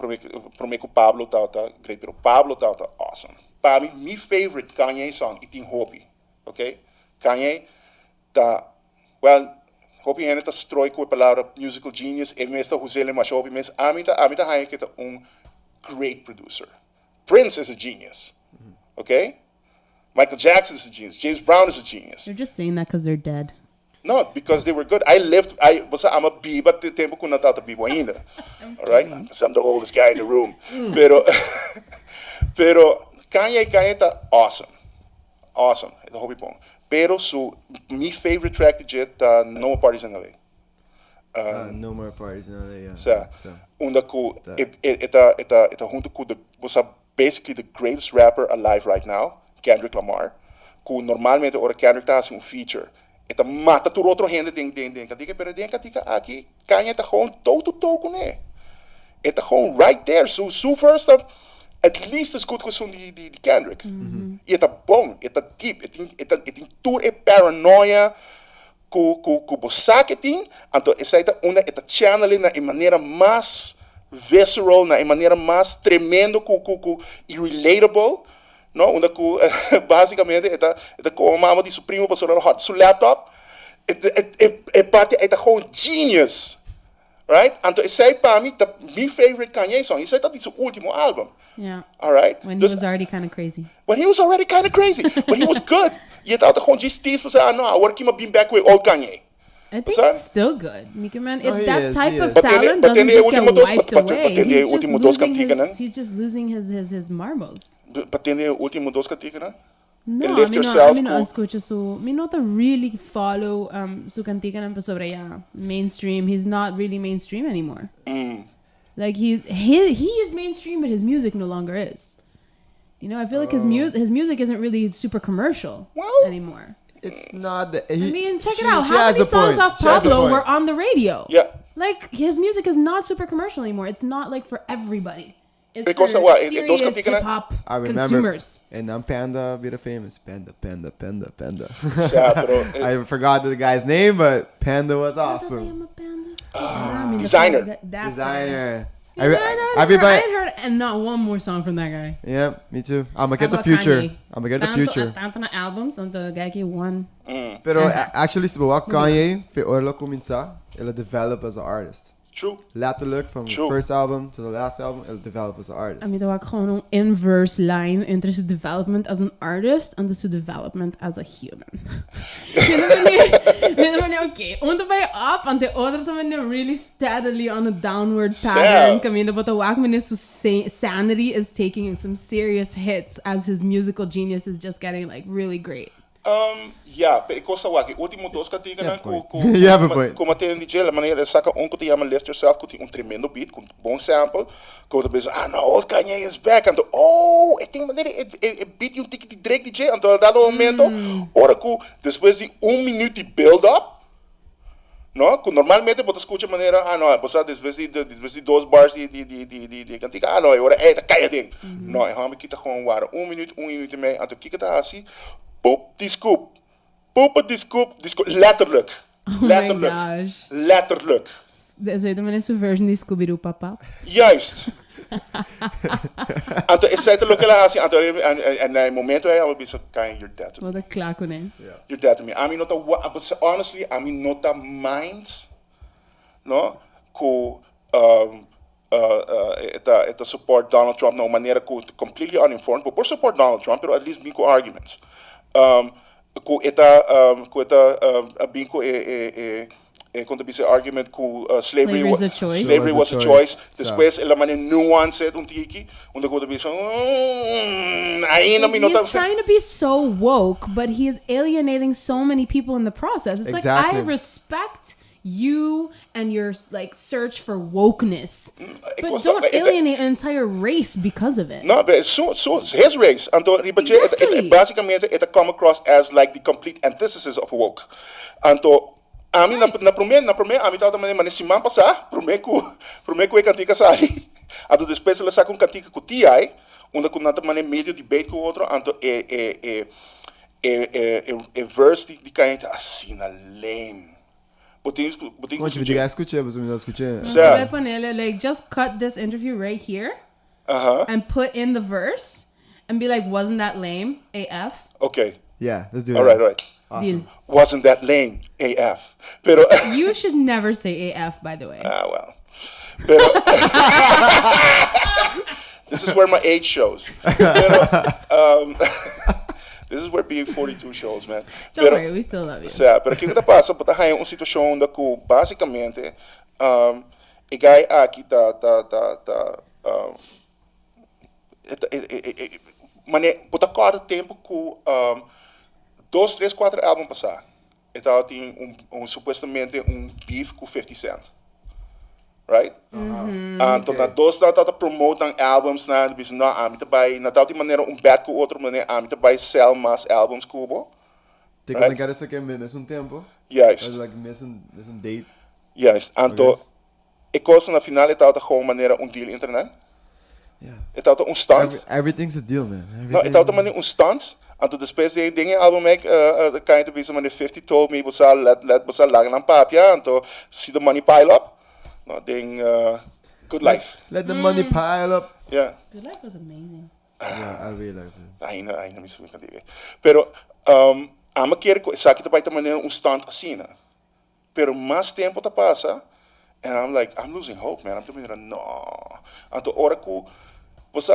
prometo Pablo tá great, pero Pablo tá awesome. Para mim, my favorite Kanye song é tem Hopi, okay? Kanye tá Hopi é tá stroi com a palavra musical genius, e mesmo usando mais Hopi, mas a mim tá aí que tá great producer. Prince is a genius, okay? Michael Jackson is a genius. James Brown is a genius. They're just saying that because they're dead. No, because they were good. I'm a biba te tempo kung natata bibo ainda. Alright? Because I'm the oldest guy in the room. Pero Kanye tá awesome. Awesome. Ito hobi pong. Pero my favorite track de Jet, No More Parties in LA. No More Parties in LA, yeah. Sa, unda ko, ita junto ko, basically the greatest rapper alive right now, Kendrick Lamar. Kung normalmente ora Kendrick tá assim feature. Ita mata tu outro gente ding katika, pero ding katika aqui Kanye tá gewoon toe com ele. Ita gewoon right there. So first at least as good as die Kendrick. E ita bom, ita deep, ita tour e paranoia ku bosak eting, anto ita channeling na e maneira mais visceral, na e maneira mais tremendo ku e relatable. No, onda ku basicamente ita como mama de supremo para sonar hot su laptop. Parte ita gewoon genius. Right? Anto sei para mim my favorite Kanye song. Isso é tá seu último álbum. Yeah. All right? When he was already kind of crazy. When he was already kind of crazy, but he was good. E ita gewoon justice para no, agora que been back with old Kanye. I think that? he's still good. Mika man, No, if he that is, type he of is. But talent then doesn't the just último get wiped but away, then the último dos cantigas, né? he's just losing his marbles. But then the último dos cantigas, né? No, And lift I yourself mean, cool. escucha su, me not really follow su cantica sobre mainstream. He's not really mainstream anymore. Like he is mainstream, but his music no longer is. You know, I feel like his music isn't really super commercial anymore. It's not the. I mean, check it out. She How has many a songs point. off She has a Pablo point. were on the radio? Yeah. Like his music is not super commercial anymore. It's not like for everybody. It's Because for of what? serious Those cantigas, hip hop I remember. consumers. And I'm Panda, be the famous Panda. Yeah, pero, I forgot the guy's name, but Panda was awesome. Designer. Designer. Everybody. I ain't heard not one more song from that guy. Yeah, me too. I'm gonna How get the about future. Kanye? I'm gonna get the future. Tanto na albums, tanto gaki one. Pero actually, se bewak Kanye, fe orla comienza, ela develop as an artist. True. Letterlijk, from the first album to the last album, ela develop as an artist. I mean, daar gewoon een inverse line entre zijn development as an artist en zijn development as a human. Okay, onderbij op, en de andere manier really steadily on a downward pattern. Camino, but the Walkman is sanity is taking some serious hits as his musical genius is just getting like really great. Yeah, pero ikaw sa waki, último dos cantigas, né? You have a point. Como tem DJ, a maneira de saca que te chama Lift Yourself, que tem tremendo beat, com bom sample, que você pensa, no, old Kanye is back, então, tem maneira, beat um tique de Drake DJ, então, dado momento, ora que depois de minuto de build-up, no, que normalmente você escuta de maneira, você depois de 2 bars de cantiga, agora tá caia não, é realmente que tá com um minuto e meio, então, que tá assim, poep die scoop, letterlijk. Oh my gosh. Letterlijk. Zei de meneer version die Scooby-Doo papa. Juist. Anto, is zij te lokalatie, Anto, en in momento hij al bisa kan you're dead to me. Wat een klaar nee. You're dead to me. I mean, but honestly, I mean, not a mind, no, it support Donald Trump no maneira completely uninformed, but support Donald Trump, pero at least binko arguments. Binko quando dice argument slavery Slavery is a choice. Slavery was a choice. Después ela maneira nuance tiki, onde quando dice ainda me nota. He's trying to be so woke, but he is alienating so many people in the process. It's Exactly. like I respect you and your like search for wokeness, but don't alienate an entire race because of it. No, but so his race. Anto Exactly. basicamente it come across as like the complete antithesis of woke. Anto ami na primeira ami tava também mas nesse man passar primeiro que cantica sali. Anto depois ela saca cantica com TI, onde com nada maneira meio debate com o outro. Anto verse de caneta assim na lame. Onde we diga escuché, mas eu não escuché. Vai panela, like just cut this interview right here and put in the verse and be like, wasn't that lame? AF. Okay. Yeah, let's do it. All right. Awesome. Deal. Wasn't that lame? AF. Pero You should never say AF, by the way. well. Pero this is where my age shows. Pero, this is where being 42 shows, man. Don't worry, we still love you. Pero o que está passando? Porque está uma situação onde, basicamente, o guy aqui But cada tempo com 2, 3, 4 álbuns passar. Então tem supostamente beef com 50 Cent. Right? Então na dois trata promoting albums na bis na amita by na tal maneira bad com outro maneira amita by sell mass albums cubo. Tem que ligar essa aqui mesmo tempo. Yes. Like mesmo date. Yes. Então e coisa na final é tal gewoon maneira deal internet. Yeah. É tal stunt. Everything's a deal, man. No, é tal maneira stunt. Anto depois de dingen album make kind of bisa maneira 50 told me bosa let bosa lagen aan papia anto see the money pile up. No, ding Good Life. Let the money pile up. Yeah. Good Life was amazing. Yeah, I really like it. Ainda me subiu cantiga. Pero ama querer sabe que vai ter maneira stunt assim, né? Pero mais tempo tá passa and I'm like I'm losing hope, man. I'm thinking no. Anto ora ku você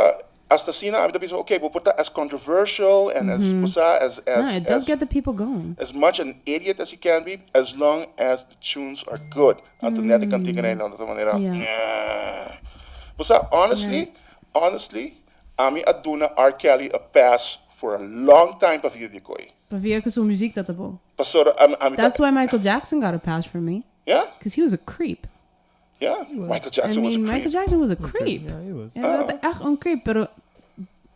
hasta cena I'm thinking okay, vou botar as controversial and as It does get the people going. as much an idiot as you can be, as long as the tunes are good. Anto net die cantiga na outra maneira. Você honestly, ami aduna R. Kelly a pass for a long time pa video koi. But via que sua muziek dat bom. Pastor, That's why Michael Jackson got a pass from me. Yeah? Because he was a creep. Yeah? Michael Jackson was a creep. Michael Jackson was a creep. Yeah, he was. Ja, dat echt een creep, pero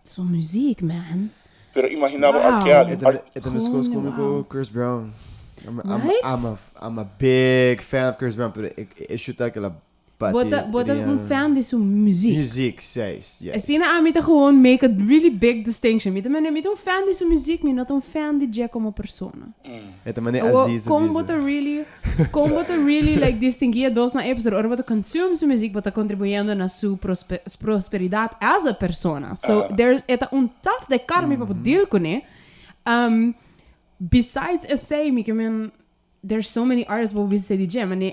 zo'n muziek, man. Pero imaginaba Wow. R. Kelly. Ito mas close Wow. ko Chris Brown. Right? I'm a big fan of Chris Brown, pero ik shoot aquela Bota fan die zo'n muziek. Muziek, says, yes. En zie aan me gewoon make a really big distinction. Met een fan die zo'n muziek, maar not een fan die Jack como persona. Ito man Aziz. Kom bota really like distinguir dos na episode. Ora bota consume zo'n muziek, bota contribuyendo na su prosperidad as a persona. So there's eta tough de karmi pa deal con besides essay, I mean, there's so many artists who will say the gem and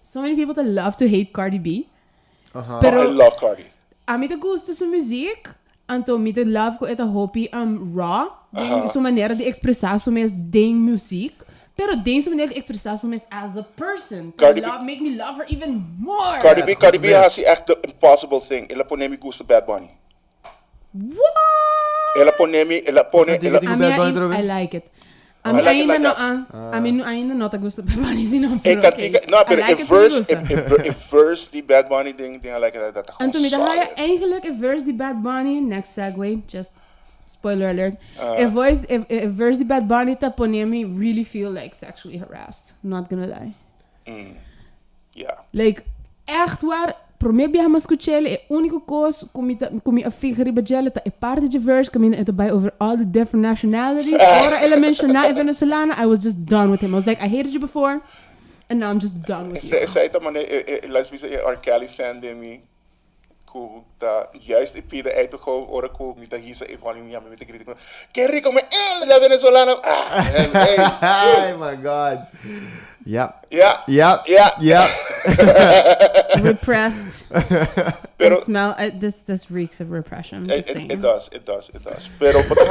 so many people that love to hate Cardi B. Pero I love Cardi. A mí te gusta su muziek, anto mí te love ko eta hopi raw, su maneira de expressar su mes ding muziek, pero ding su maneira de expressar su mes as a person. Cardi B make me love her even more. Cardi B has echt the impossible thing. Ela pone mi gusta Bad Bunny. What? Ela pone I like it. A mí ainda não te gusta Bad Bunny, sino pero pero a verse die Bad Bunny ding I like it dat en toen met haar eigenlijk een verse die Bad Bunny, next segue, just spoiler alert. A verse die Bad Bunny ta pone me really feel like sexually harassed. Not gonna lie. Yeah. Like echt waar. Prometo bia mas escuchele é único coisa como a figure bajela tá é parte de verse que é by over all the different nationalities. Ora ele mencionar Venezuelana, I was just done with him. I was like, I hated you before. And now I'm just done with Essa you. aí também las bisa R. Kelly fan de mim. Ku da juist e pide uit te go ora ku mi da hisa e volume ya me te crítico. Que rico me la venezolana. Hey. Oh my God. Yep. Yeah. Yep. Yeah. Yep. Repressed. Pero I smell this reeks of repression. Just saying. it does. Pero pata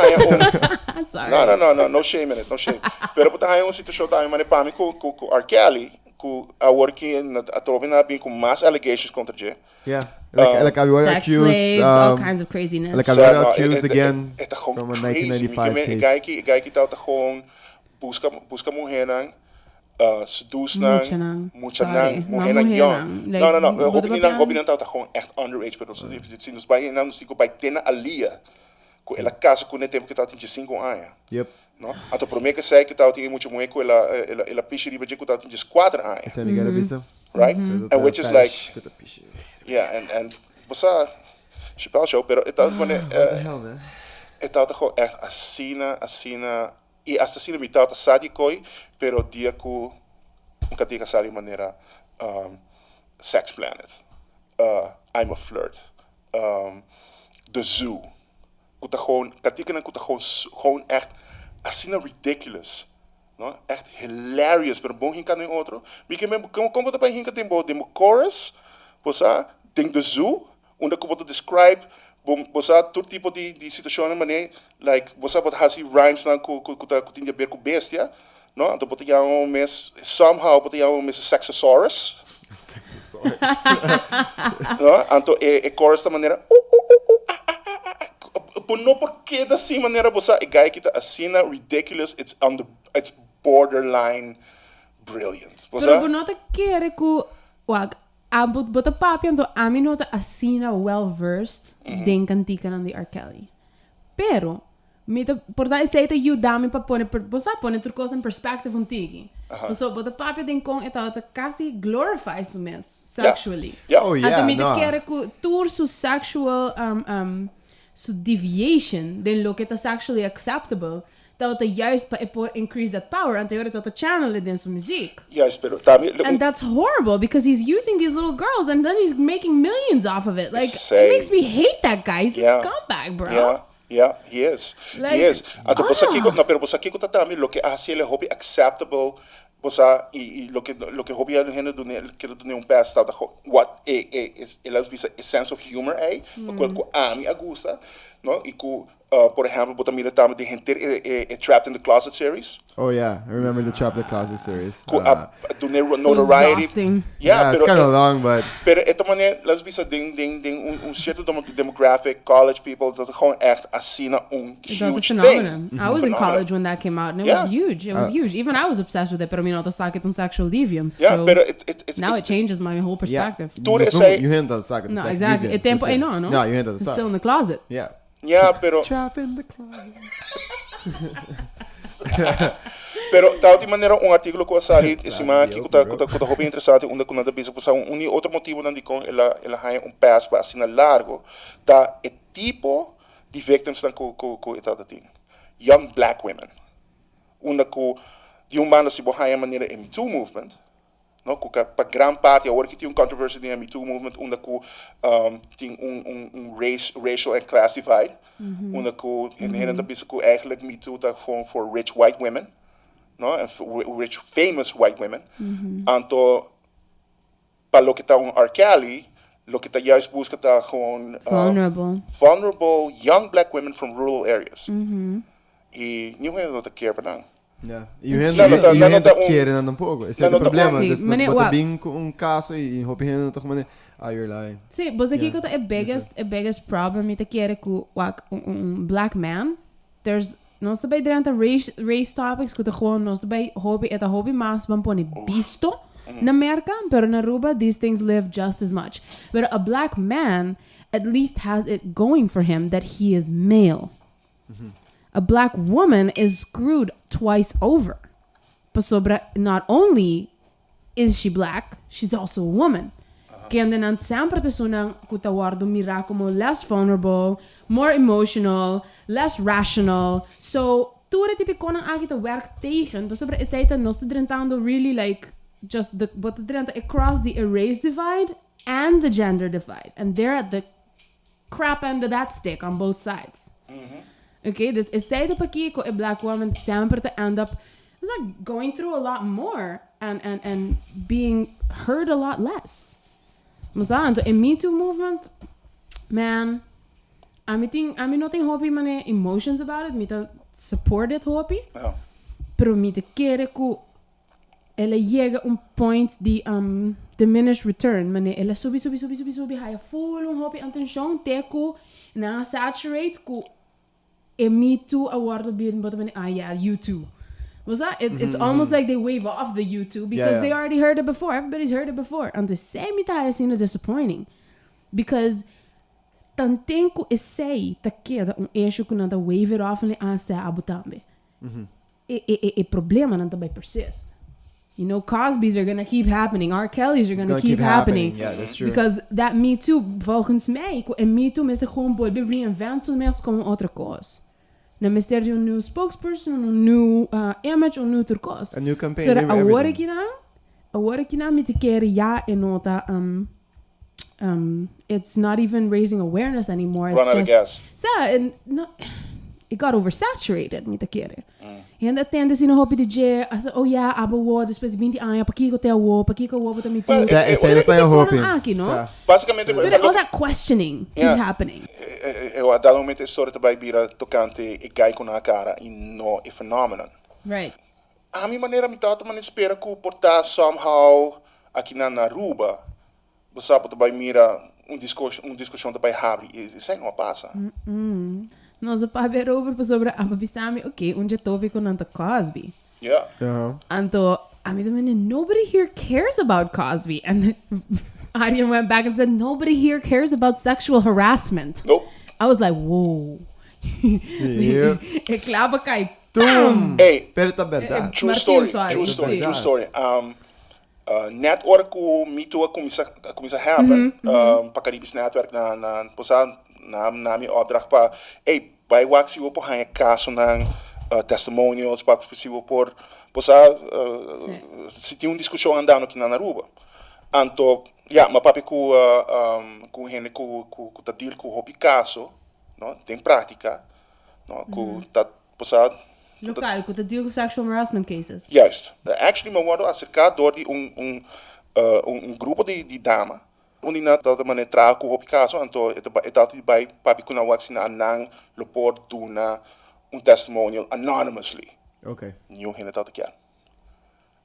I'm sorry. no shame in it, no shame. Pero pata haya situação também mane pa mi ku R. Kelly ku a working a trobe na bin ku mass allegations contra je. Yeah. Like I were Sex accused. slaves, all kinds of craziness. Like I Sabe, were accused again Het is from gewoon a crazy. 1995 case. Gaki tá gewoon busca muhenan, seduce Muchanang. muchanang, Sorry, muhenan maar young. muhenan. No. Like, Hobby niet tá gewoon echt underage, pero se nos vai não se vai ter na alia. Com ela casa com o tempo que tá tinha 5 anos. Yep. No? Ato promete que sai que tá tinha muito mulher com ela piche riba que tá tinha 4 anos. Essa Miguel Abisa. Right? And which is like yeah, and bossa Chappelle show, pero het What the hell, man? het had gewoon echt asina e assassina mi tata sadi koi, pero dia ku katika sali manera Sex Planet, I'm a Flirt, The Zoo, kuta gewoon katika na kuta gewoon echt asina ridiculous. No? Echt hilarious, pero bom hinka nem outro. Mi que me como tá para hinka tem bo demo chorus, bossa tem The Zoo, onde como describe bossa todo tipo de situação mané like bossa bot hasi rhymes na ku tinha ver com bestia, no? Então bot já mes somehow bot já mes sexosaurus. No? Então é chorus da maneira no porquê da assim maneira bossa é guy que tá assina ridiculous, it's borderline brilliant. Pero bonota quere ku wag abot bota papi anto ami nota asina well versed den cantica nan di R. Kelly. Pero mita por da seita you dami pa pone bosa pone tur cosa in perspective untigi. So bota papi den con eta quasi glorify su mes sexually. Yeah. Oh yeah, Anto mita no. quere ku tour su sexual su deviation den lo que ta sexually acceptable. Dat juist pa por increase that power and dat the channel it in some music. Yes, pero tami And that's horrible because he's using these little girls and then he's making millions off of it. Like Same. it makes me hate that guy. He's Yeah. a scumbag, bro. Yeah, he is. Like, He is. Ato bossa kiko no pero bossa kiko tatami lo que hace ele hobby acceptable bossa e lo que hobby ele hende do que do um past da what is ele bisa a sense of humor qual ko ami agusta, no? E ku por exemplo, bota mira tama de gente Trapped in the Closet series. Oh yeah, I remember the Trap the Closet series. Ku do so notoriety. exhausting. Yeah, it's kind of long, but Pero ito man let's be sa ding un certo demographic college people dat gewoon echt asina It's huge a thing. phenomenon. I was in Phenomenon. college when that came out and it Yeah. was huge. It was huge. Even I was obsessed with it, pero no sakit un sexual deviant. Yeah, so pero it now it changes my whole yeah, perspective. Toen you is hij- hinted at the No, sex exactly. deviant. Het tempo Listen. no? No, you hinted at It's the still in the closet. Yeah. Yeah, pero Trap in the closet. pero tal de maneira um artigo que eu sali esse Claro, aqui que hobby interessante onde quando da bisa passar outro motivo não de com ela há pass para assina largo da é tipo de victims dan ko etata ting young black women onde ko de banda se bohaia maneira em Me Too movement. No, para gran parte, agora que tem controversy no Me Too movement, onde tem racial and classified, onde da bisa eigenlijk Me Too tá for rich white women, no, and rich famous white women. Anto para lo que tá R. Kelly, lo que tá juist busca tá gewoon vulnerable young black women from rural areas. E não é nota care para Yeah. You hinted keren aan pogo. Esse é o problema. Exactly. Dus Mane, bota wa- bing com caso e hope hinted toch mane. Ah, you're lying. Sim, mas aqui Yeah. que a biggest problem ita que com black man. There's nós também durante race topics que gewoon nós também hobby mas vamos pôr visto na América, pero na Aruba these things live just as much. But a black man at least has it going for him that he is male. A black woman is screwed twice over. Pasobra, not only is she black, she's also a woman. Kaya dan sempre te sunang kutawardo mira como less vulnerable, more emotional, less rational. So, ture type konang agi te werk tegen. Pasobra is het nos te drentando really like just across the race divide and the gender divide. And they're at the crap end of that stick on both sides. Okay, dus is zij de pakiko a black woman sempre to end up it's like going through a lot more and being heard a lot less. Mas in Me Too movement, man, I'm not hoping many emotions about it, me to support it hoping. Ja. Pero me te quiere ku ela llega point di diminished return, mane ela subi haya full hoping attention te ku na saturate ku Me Too award bin but you too. Was that? It's almost like they wave off the you too because they already heard it before. Everybody's heard it before. And the same time is disappointing because tantenku is say takeda issue kuna da wave it off and asa abutambe. E problema nanta by persist. You know, Cosby's are gonna keep happening. R. Kelly's are gonna keep happening. Yeah, that's true. Because that Me Too, volgens mij, en Me Too is gewoon boy, be reinvent zo meer como outra coisa. Na mister de new spokesperson, new image, new turcos. A new campaign. So new everything. agora que na me te quer ja en nota it's not even raising awareness anymore. It's Run out of gas. So, and no, it got oversaturated, me te quer. En dat tendency no hopi de je, as oh yeah, abo wo, depois binti aya, pakiko te wo, but me too. Essa não está hoping. Basicamente, All that questioning keeps happening. Eu a dado momento a história também vira tocante e gai com a cara e não é phenomenon. Right. A minha maneira me tata man espera que portar somehow aqui na Aruba, você pode também mira discussão também abre e isso não passa. Nós a ver over sobre a babisami, okay, onde tópico nanta Cosby. Yeah. Anto, I mean, nobody here cares about Cosby. And Aryan went back and said, nobody here cares about sexual harassment. Nope. I was like, whoa. Yeah. E clava cai. Hey, Perta verdade. true Martin story. sorry. Net hora que o Me Too começa a happen, para Caribbean Network na minha opdracht para, hey, vai wax se por hang caso na testimonials para se por se tem discussão andando aqui na Aruba. Anto, mas papi com gente com tá deal com hobby caso, não tem prática, não com tá possa Local, com deal com sexual harassment cases. Juist. Actually, me word acerca door die grupo de dama. Onde na dat man entra com o caso, então é bij papi kuna wax na nang report do na testimonial anonymously. Okay. New hen dat keer.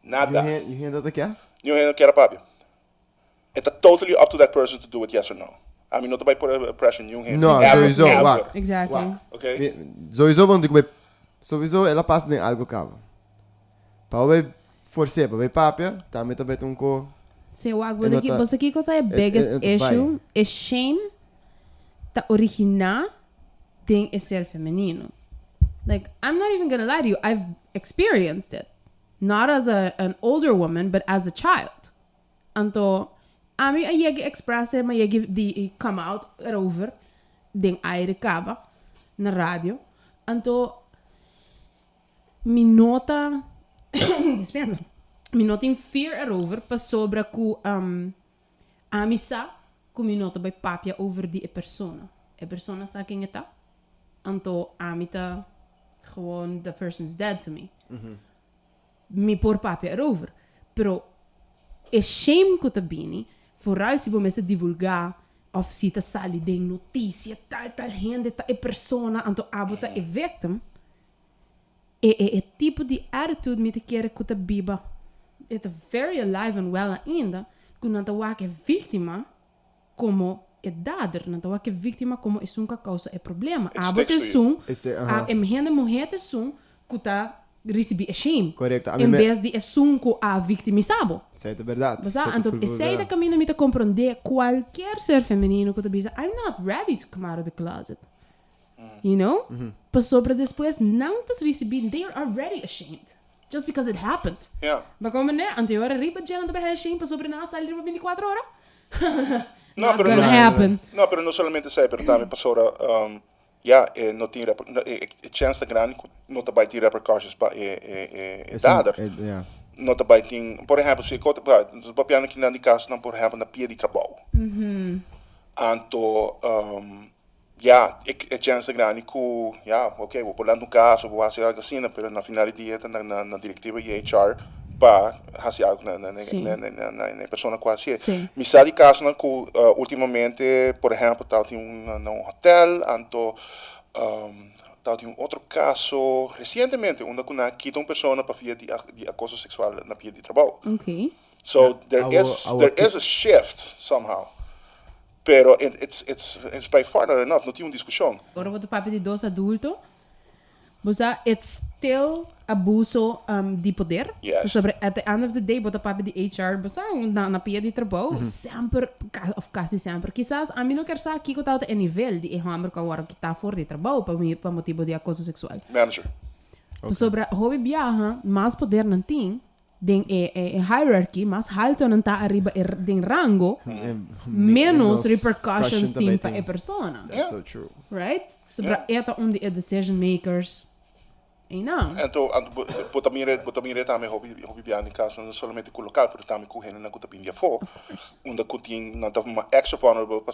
Nada. You hear that again? New hen keer papi. It's totally up to that person to do it, yes or no. I mean, not by put pressure new hen. No, sowieso. Wacht. Exactly. Okay. Sowieso, want sowieso ela passa nem algo cava. Para o forcer, para o papia, também tá betun ko. Sim, você aqui conta é biggest issue é shame ta original tem é ser feminino. Like, I'm not even gonna lie to you, I've experienced it. Not as an older woman, but as a child. Anto, a mim a jeg expressa, mas jeg di come out erover, den aire caba, na radio. Anto, mi nota, dispensa. Mi nota in fear erover, pa sobra ku amisa, ku mi nota bij papia over die persona. E persona sa quem eta. Anto amita gewoon the person's dead to me. Mi por papia erover. Pero é shame ku tabini, vooral se você divulgar of se ta sali ding notícia tal gente ta e persona anto abota e victim. E tipo de attitude me te quer ku tabiba. It's very alive and well ainda, que não está a vítima como é dader, não está a vítima como é uma causa é problema. A bote sum, a emhenda mulher te sum, que está receber shame. Correto. Em vez de sum que a vitimizado. Isso é verdade. Você então esse da caminho me te compreender qualquer ser feminino que te diz, I'm not ready to come out of the closet. You know? Passou para depois não estás recebendo, they are already ashamed. Just because it happened. Yeah. Maar komen ne, anteriore riba dyan na behel shame pa sobre na sali riba 24 horas. No, pero gonna happen. No, pero no solamente sei, pero também passou não tem chance grande não tá vai ter repercussions para dader. nota by ting, por exemplo, se eu papiano que não caso não por exemplo na pia de trabalho. Anto é chance grande que ok, vou pular no caso, vou fazer algo assim, pero na final do dia na diretiva e HR para fazer algo na pessoa quase. Me sabe de caso que ultimamente, por exemplo, tal tem um hotel, anto tal tem outro caso recentemente onde que quita uma pessoa para via de acoso sexual na pia de trabalho. Okay. So there is a shift somehow. Pero it's by far not enough, não tinha uma discussão. Agora vou papo de dois adultos. Você it's still abuso de poder. Yes. Sobre at the end of the day, vou papo de HR, você na pia de trabalho, sempre of quase sempre. Quizás a mim não quer saber que está em nível de hammer que agora que está fora de trabalho para motivo de acoso sexual. Manager. Sobre hobby viaja, mais poder não tem. Den hierarchy, mas alto não está arriba den rango, menos repercussions tem para a persona. That's so true. Right? Sobre esta onde é decision makers. E não. Então, também hobby bian em casa não somente com local, mas também com gente na que tem fora. Onde que tem não tava uma extra vulnerable para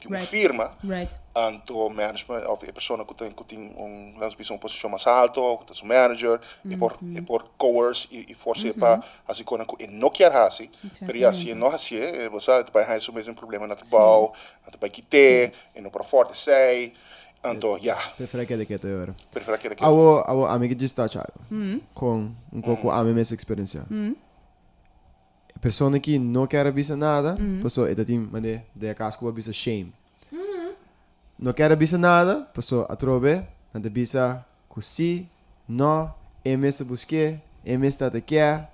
uma firma. Right. Então, management of a pessoa que tem uma posição mais alta, que é o manager, e por coerce e força para assim quando não quer assim, mas assim não assim, você vai ter o mesmo problema no trabalho, vai quitar, e não para forte sei. Então, Prefere que de agora. Prefere que de Awo amigo de estar com pouco a mesma experiência. A pessoa que não quer avisar nada, pessoa é tem maneira de casco avisar shame. Não quer avisar nada, pessoa atrobe, não avisa que não, MS busque, MS tá quer.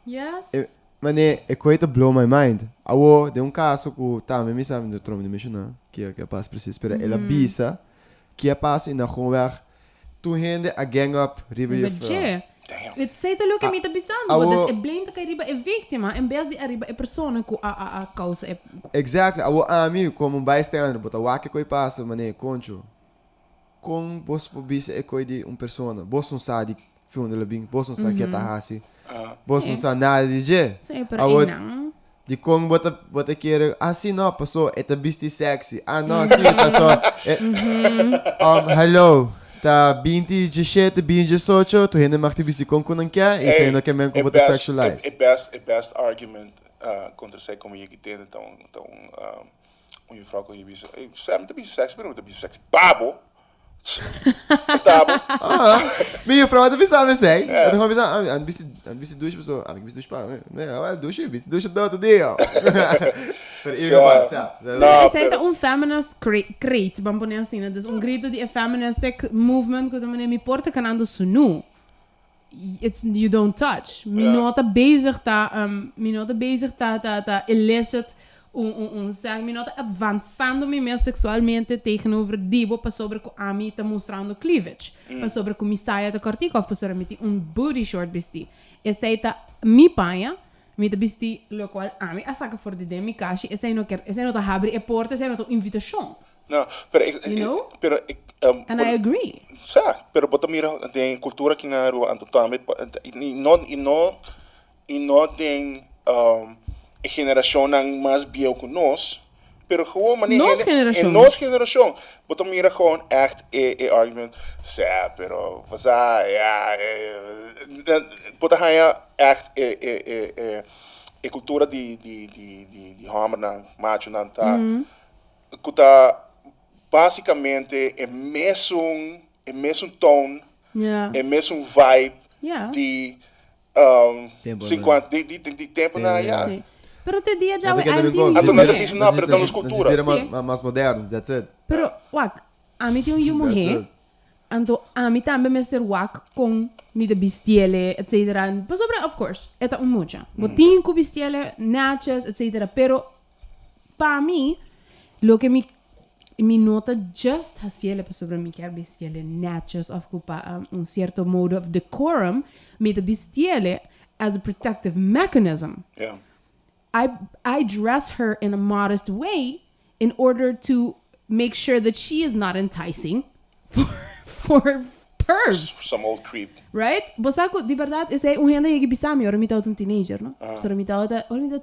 Yes. Mané, é coisa blow my mind. Awo de caso que tá me sabe do trono de mencionar, que é capaz precisa esperar ela bisa, que é passa na rua, tu rende a gang up riba Het sei te lukken met de bisando, dus é blame que arriba é vítima, em vez de arriba é persona que a causa é. Exactly. Awo ami como bystander, bota wake koi passa, mané, concho. Com vos pobisa é coi de persona. Vos não sabe filme de bem, vos não sabe que tá assim. Vos não sabe nada de je. Sei para não. De como bota querer assim não passou, é bisti sexy. Não, sim, passou. Hello. Tá 27, 28, tu ainda mais te bisti com não quer, e você não quer mesmo como bota sexualize. É best argument contra sei como é que tem então um frau com isso. Sabe te bisti sexy, mas te bisti sexy. Babo. Minha frau tá pensando assim, eu tô pensando, an bisti duas pessoas, amigo bisti duas pá, né, bisti duas do outro dia. Esse é feminist crate, vamos pôr assim, né? Grito de feministic movement que também me importa canando sunu. It's you don't touch. Me nota bezig tá illicit. Me nota avançando-me mesmo sexualmente tegenover Dibo para sobre que a mim está mostrando cleavage. Para sobre que me saia da Kortikov, para sobre que booty short vesti. Esse aí tá me panha, me tá vesti, lo qual a mim a saca fora de demi caixa, esse aí não tá abre a porta, esse aí não tá invitação. Não, pero and I agree. Sa, pero bota mira tem cultura que na rua totalmente e não tem geração mais bio que nós, pero gewoon Nossa geração, bota mira gewoon echt argument, sa, pero was bota haya echt cultura de homer na macho na tá, que tá basicamente é mesmo tom, é mesmo vibe de 50 de tempo na Pero te dia já é não cultura. Mais moderno, that's it. Pero wak, a mim tem mulher, então a mim também me ser wak com me de bestiele, etc. Pero sobre, of course, é mucha. Botinho com bestiele, nachos, etc. Pero para mim, lo que me nota just haciele para sobre mim quer bestiele, nachos, of culpa certo mode of decorum, me de bestiele as a protective mechanism. Yeah. I dress her in a modest way in order to make sure that she is not enticing for pervs. Some old creep. Right? Bosaku, di verdade, esse é um renda que bisami, ora mitad um teenager, no? So ora mitad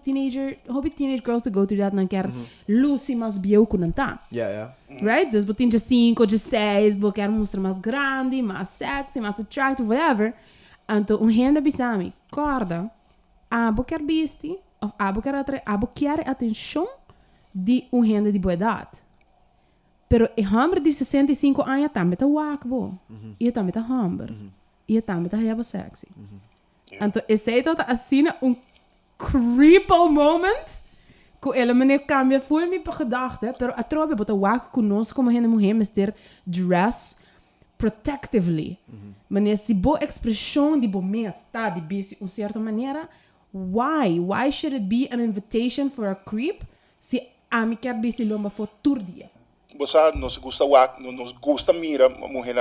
teenager, hobby teenage girls to go through that, não quer Lucy mas bieu kunanta. Yeah. Right? Dus botin de 5, de 6, bo quer mostrar mais grande, mais sexy, mais attractive, whatever. Então, um renda bisami, corda, abo quer bisti, of abo quer atenção de um renda de boa idade. Pero e hambre de 65 anos também tá wakbo. E também tá hambre. E também tá hebo sexy. Então, esse aí tá assim creepo moment que ele meneer cambia full mi per gedachte, pero a trobe bota wak conosco como gente mulher mister dress protectively. Meneer si bo expressão de bo me está de bis uma certa maneira, why should it be an invitation for a creep se a mi quer bis lomba for turdia? Bosa nos gusta mira mulher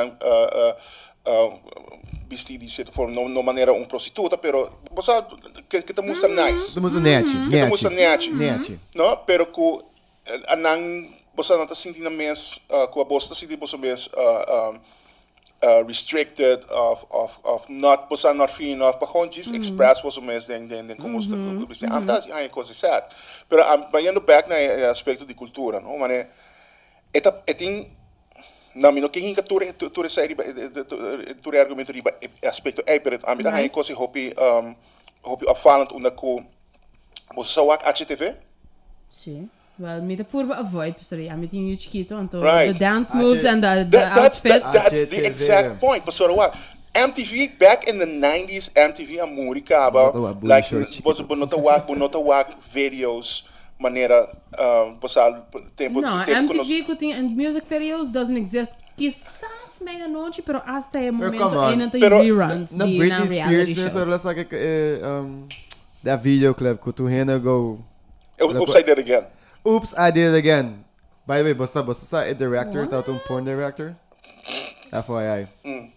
vestida de certa forma, não maneira prostituta, pero bosa que te mostra nice. Te mostra net. Que te mostra net. No, pero que anang bosa não tá sentindo mais que a bosta sentindo bosa mais restricted of not bosa not free enough para gewoon just express bosa mais den como está você andas aí coisa certa. Pero vayendo back na aspecto de cultura, no, mané tem na mino que hinka ture sai ture argumento riba aspecto pero a mim da aí coisa hopi opvallend onda ko você wak HTV. Sim. Well, me the purba avoid, sorry, I'm meeting you chiquito, and Right. the dance moves and the That's outfits. that's the exact point. But sort of what MTV back in the 90s, MTV Amuricaba, like was bonota wak videos maneira passar tempo No, tempo MTV cutting and music videos doesn't exist. Quizás meia-noite, pero hasta el momento come on. ainda tem Pero reruns Na de Britney reality Spears, shows. nessa like that videoclip que tu rena go. upside down again. Oops, I did it again. By the way, basta sa director, tá um porn director. FYI.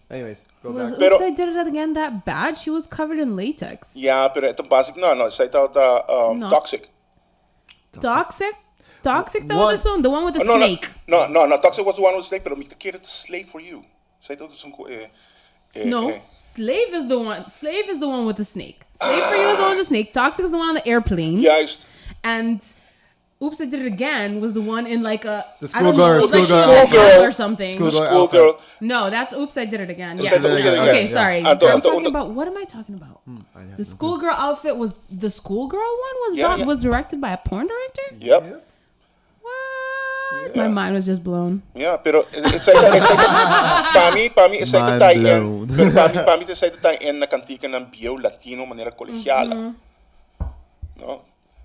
Anyways, go Was back. Pero- Upside did it again that bad? She was covered in latex. Yeah, pero ito basic no, sai tá No. toxic. Toxic? Toxic though, One- the song, the one with the No, snake. No, toxic was the one with snake, pero mita kira slave for you. Sai tá som No, Slave is the one. Slave is the one with the snake. Slave for you is the one with the snake. Toxic is the one on the airplane. Juist. And Oops, I Did It Again was the one in like a The I don't know, schoolgirl- it was like schoolgirl a outfit. or something. School- The Schoolgirl schoolgirl. No, that's Oops, I Did It Again. Oops, Yeah. I Did It Again, Okay, yeah. sorry. Anto- I'm Anto- talking Anto- about what am I talking about? I have The no schoolgirl outfit was the schoolgirl one was Yeah, yeah. was directed by a porn director. Yep. What? Yeah. My mind was just blown. Yeah, pero it's like para mí it's like Mind tayo blown. pero para mí it's like tayo na kantika ng bio latino maneira colegiala. No?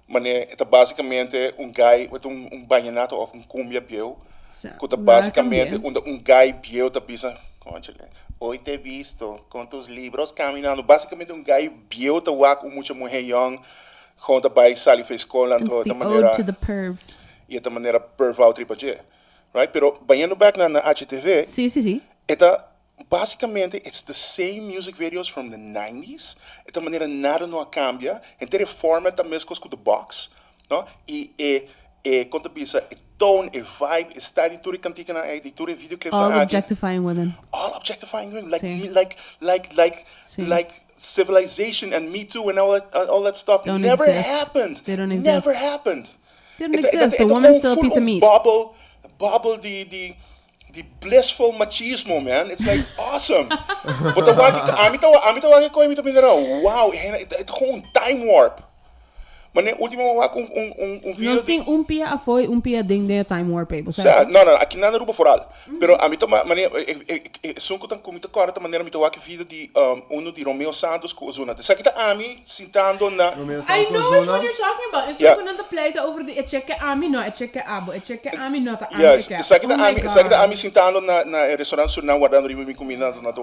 Maneira, ito basicamente guy with banhanato of cumbia bio. So, Kuta nada basicamente cambia. guy bio ta bisa, conchale. Hoy te he visto con tus libros caminando. Basicamente guy bio ta wak mucha mujer young. Gewoon daarbij sali fa escola It's to the de maneira ode to the perv. e de maneira perval tripaje. Right? Pero vayendo back na HTV, Sí. esta basicamente it's the same music videos from the 90s. Esta maneira nada não cambia. Inteira forma ta mesmo com the box, no? E conta bisa, tone, vibe, está de tudo cantica na aí, de tudo videoclips All na aí. objectifying women. All objectifying women, like Sí. Sí. like civilization and Me Too and all that stuff Don't never exist. happened. They don't Never exist. happened. They don't exist. The woman's still a piece of meat. Bubble the blissful machismo, man. It's like awesome. But the ami tawagi ko minera. Wow, ito gewoon time warp. Mane último wak video. Nós tem pia a foi, pia ding de time warp. No, aqui nada ruba foral. Pero a mim toma maneira sunko tan comita corta maneira me tawaki video de uno de Romeo Santos com Ozuna. Dessa aqui tá ami sentando na I know which one you're talking about. It's Yeah. yeah. Not the plate over the check ami no, check abo, check ami no, ta yes, ami. essa aqui tá ami sentando na restaurante Suriname guardando riba mi comida na to.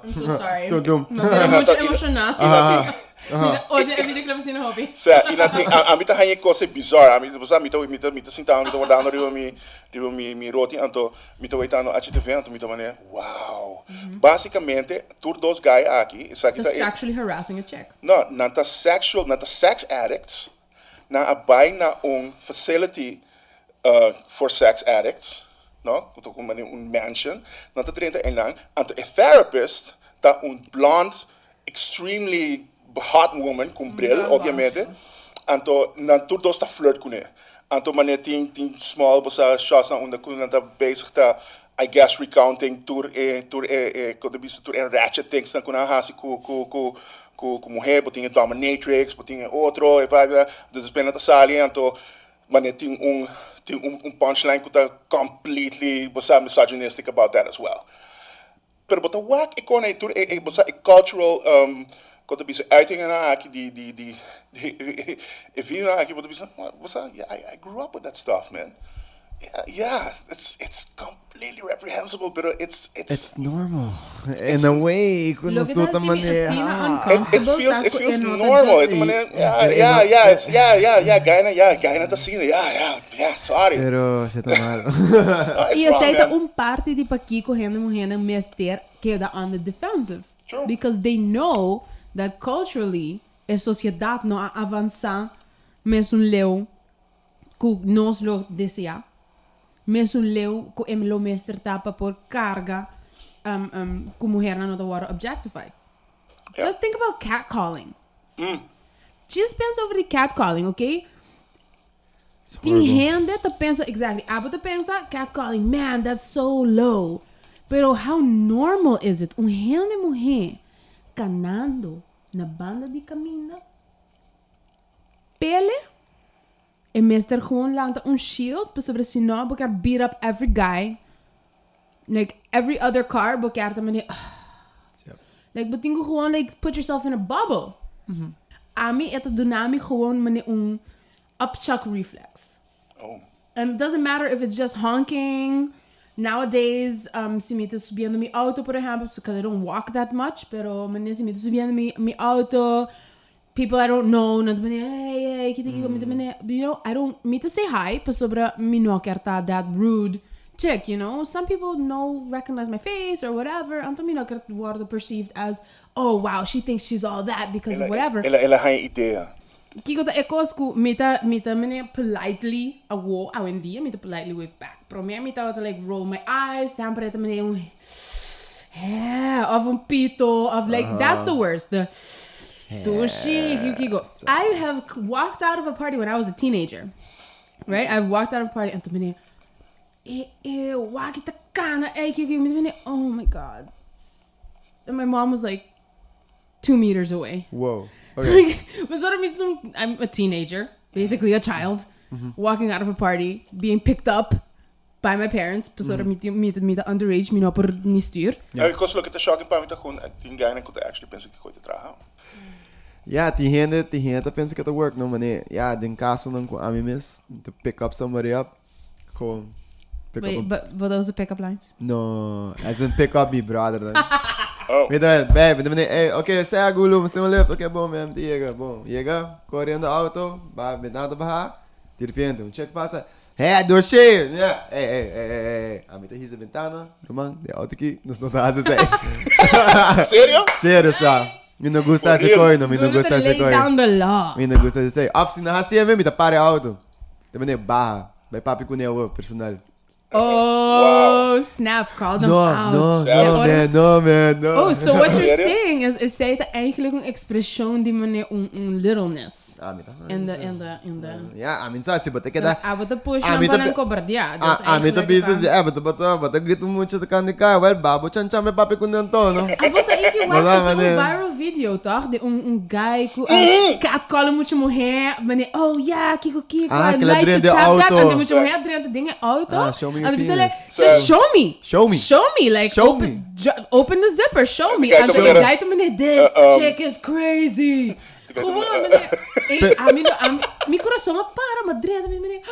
I'm so sorry. Tudum. Muito emocionado. Inati. Odio a videoclip sin hobby. Sa inati ami tá hanya coisa bizarra. Ami você me tá sentando, me tá guardando riba mi roti anto me tá waitando HTV anto me tá maneira. Wow. Basicamente, tur dos guy aqui, essa aqui Just tá actually harassing a chick. No, nata sex addicts, na abay na facility for sex addicts, no? Kuto kung mani un mansion, nata 30 en lang, and a therapist, ta un blonde, extremely hot woman, com bril, obviamente, and to, nan tur dos ta flirt kune. And to mani ting small, basa shots na unda kune nata bezig ta, I guess recounting tur ratchet things na kuna hasi ku mujer, botinha dominatrix, botinha outro, e vai, dus ben nata sali, and to mani ting un punchline kuta completely basa misogynistic about that as well. Pero bota wak ikon ay tur basa cultural kota bisa uitingen na aki die if you na aki bota bisa basa yeah I grew up with that stuff, man. Yeah, it's completely reprehensible, but It's normal. In a way, kung Look at gusto that, naman Jimmy, eh, a scene ah. it uncomfortable. feels normal. Ito man gaya na ta scene. Yeah, sorry. Pero, siya malo. It's E wrong, aceita man. parte de Paquico correndo morrendo mester queda on the defensive. True. Because they know that culturally a sociedade não avança mesmo leu que nós lo desea. Mesmo leu que lo mester tapa por carga que mulher não tá objectified. Yeah. Just think about catcalling. Just pensa over the catcalling, okay? It's Tem horrible. gente que pensa, exactly, te pensa catcalling, man, that's so low. Pero how normal is it? Gente mulher canando na banda de caminho, pele, e meester gewoon langt shield, para sobre si no, porque beat up every guy, like every other car, porque meneer, Yep. like, betingo gewoon, like, put yourself in a bubble. Ami, het dynamic gewoon meneer upchuck reflex. Oh. And it doesn't matter if it's just honking. Nowadays, si me te subiendo mi auto, por ejemplo, because I don't walk that much, pero si me te subiendo mi auto, people I don't know, not hey, kita you know, I don't mean to say hi, pa sobra mi no kerta that rude chick, you know. Some people recognize my face or whatever, anto mi no kerta worden perceived as, oh wow, she thinks she's all that because of whatever. Ela hay idea. Kiko ta ekos ku mita mene politely awendi mita politely wave back. Pero mita to like roll my eyes, sempre ta mene of un pito of like that's the worst. The Kiko. I have walked out of a party when I was a teenager. Right? I've walked out of a party and ta mene wakita kana oh my god. And my mom was like 2 meters away. Whoa. Okay. I'm a teenager, basically a child, walking out of a party, being picked up by my parents. Met de underage, me no per ni stuur. Ja, ik was het shocking pa mita gewoon ting gaya na kuta actually pensa que coita traha. Yeah, tem gente pensa que tá work, no, mane. Yeah, den caso não com amimis to pick up somebody up. Com pick Wait, up. but those are pickup lines? No, as in pick up me brother. Oh. Mira, babe, hey, okay, sai gulo, você um left, okay, bom, mesmo, chega, correndo auto, vai, nada barra, de repente, check passa, dor cheio, yeah, hey, a mita hisa ventana, Roman, de auto aqui, nos não tá Sério? Sério, só, me não gusta esse coisa, me não gusta esse lay down coisa, the law. me não gusta esse, oficina assim mesmo, me tá pare auto, também barra, vai papi com o personal. Oh, snap, call them out. No, man. Oh, so what you're Sério? saying is zij het eigenlijk een expression die meneer een littleness. Ah, mita. In the Yeah, I mean, sabe, but So, kada. I would push Ah, on mita van be- een cobardia. Mita business, but grito mucho de candicar, well, babo, chancha me papi com dentro, no? Ah, você aí que Mas, vai mané. viral video, toch? De guy que catcallen moet je mulher, meneer, oh ja, kiko, Ah, I que ela like to dentro de tap that, auto. en dan moet je mulher dentro dingen auto. Ah, show me your En dan penis. like, just show me. Show me. Show me, like, Show open, open the zipper, show me. guy En to dan meneer- guy to meneer, this chick is crazy. guy to Gewoon, meneer- meneer, mi coração para, maar dentro, meneer,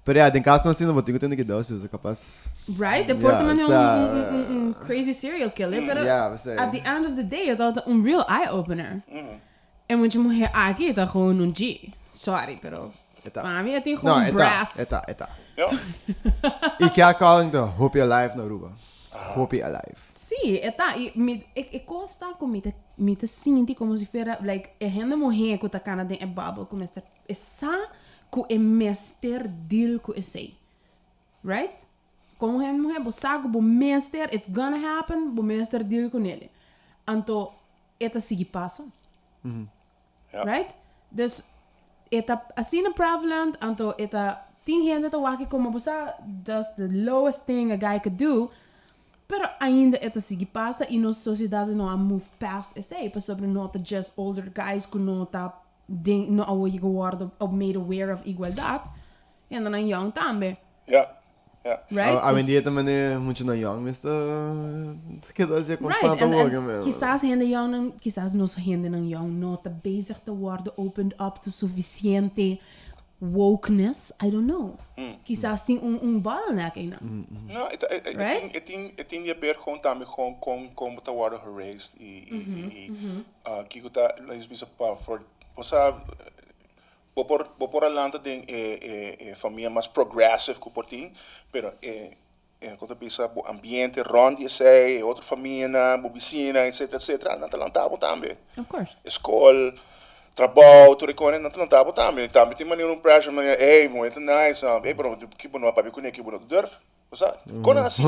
Pero yeah, den caso não sino, botinho tem que dar, se usa capaz. right? De porta Yeah, meneer een crazy serial killer, pero Yeah, we say. at the end of the day, het is een real eye-opener. En moet je mulher aqui, het is gewoon een G. Sorry, pero... Eta. Mami, het is No, gewoon brass. eta. Ja. E que calling to hope you alive, no, Ruba. Hope you alive. Sim, ik gosto com me te sinti como se fuera, like, a gente mulher que tá cana dentro bubble, como esta, essa, que é mester deal com esse. right? Como hen mulher, bo sago, bo meester, it's gonna happen, bo meester deal com ele. Anto, eta sigi passa. Ja. Right? Dus, eta assim na prevalent, anto, eta 10 gente te waki como bosa, just the lowest thing a guy could do. Pero ainda eta sigi passa e nossa sociedade não a move past essa. Para sobre nota just older guys que não tá não aware geworden of made aware of igualdade. En dan een young também. Ja. Ja. Right? A die ete mane muito na young, mister. Que dá je constante morgen, man. Quizás hende young, quizás nos hende ng young nota bezig te worden, opened up to suficiente wokeness. I don't know. Quizás tem bottleneck ainda. Nou, ik denk je bent gewoon daarmee gewoon komen te worden harassed. Kijk dat is best wel voor por adelante tem família mais progressive que portim, pero quando pensa o ambiente onde sei, outra família, bobicina, etc, etc, não talantava também. Of course. Escola, trabalho, tudo isso não talantava também. Também tem maneira pressure, maneira, hey, muito nice, hey, pero que bom não papi com que bom não durf, sabe? Quando assim.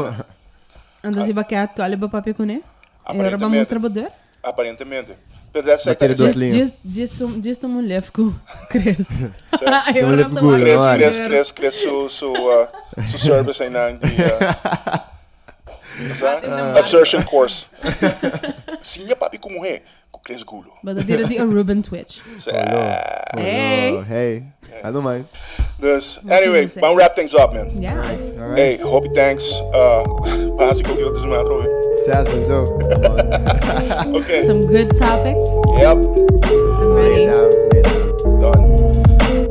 Então se baqueat que olha para papi com ele. Era para mostrar poder. Aparentemente. Pero that's Daquele dos linhas. Just um lefko cres. Cres su service aí na assertion course. Sim, ja papi como é, com cres gulo. But dat dira die Ruben Twitch. Hey, I don't mind. Dus, anyway, we'll wrap things up, man. Yeah. Alright. Hey, hope you thanks. Paas ik ook heel deze maand, Robin. Sowieso. Okay. Some good topics. Yep. I'm ready. Done.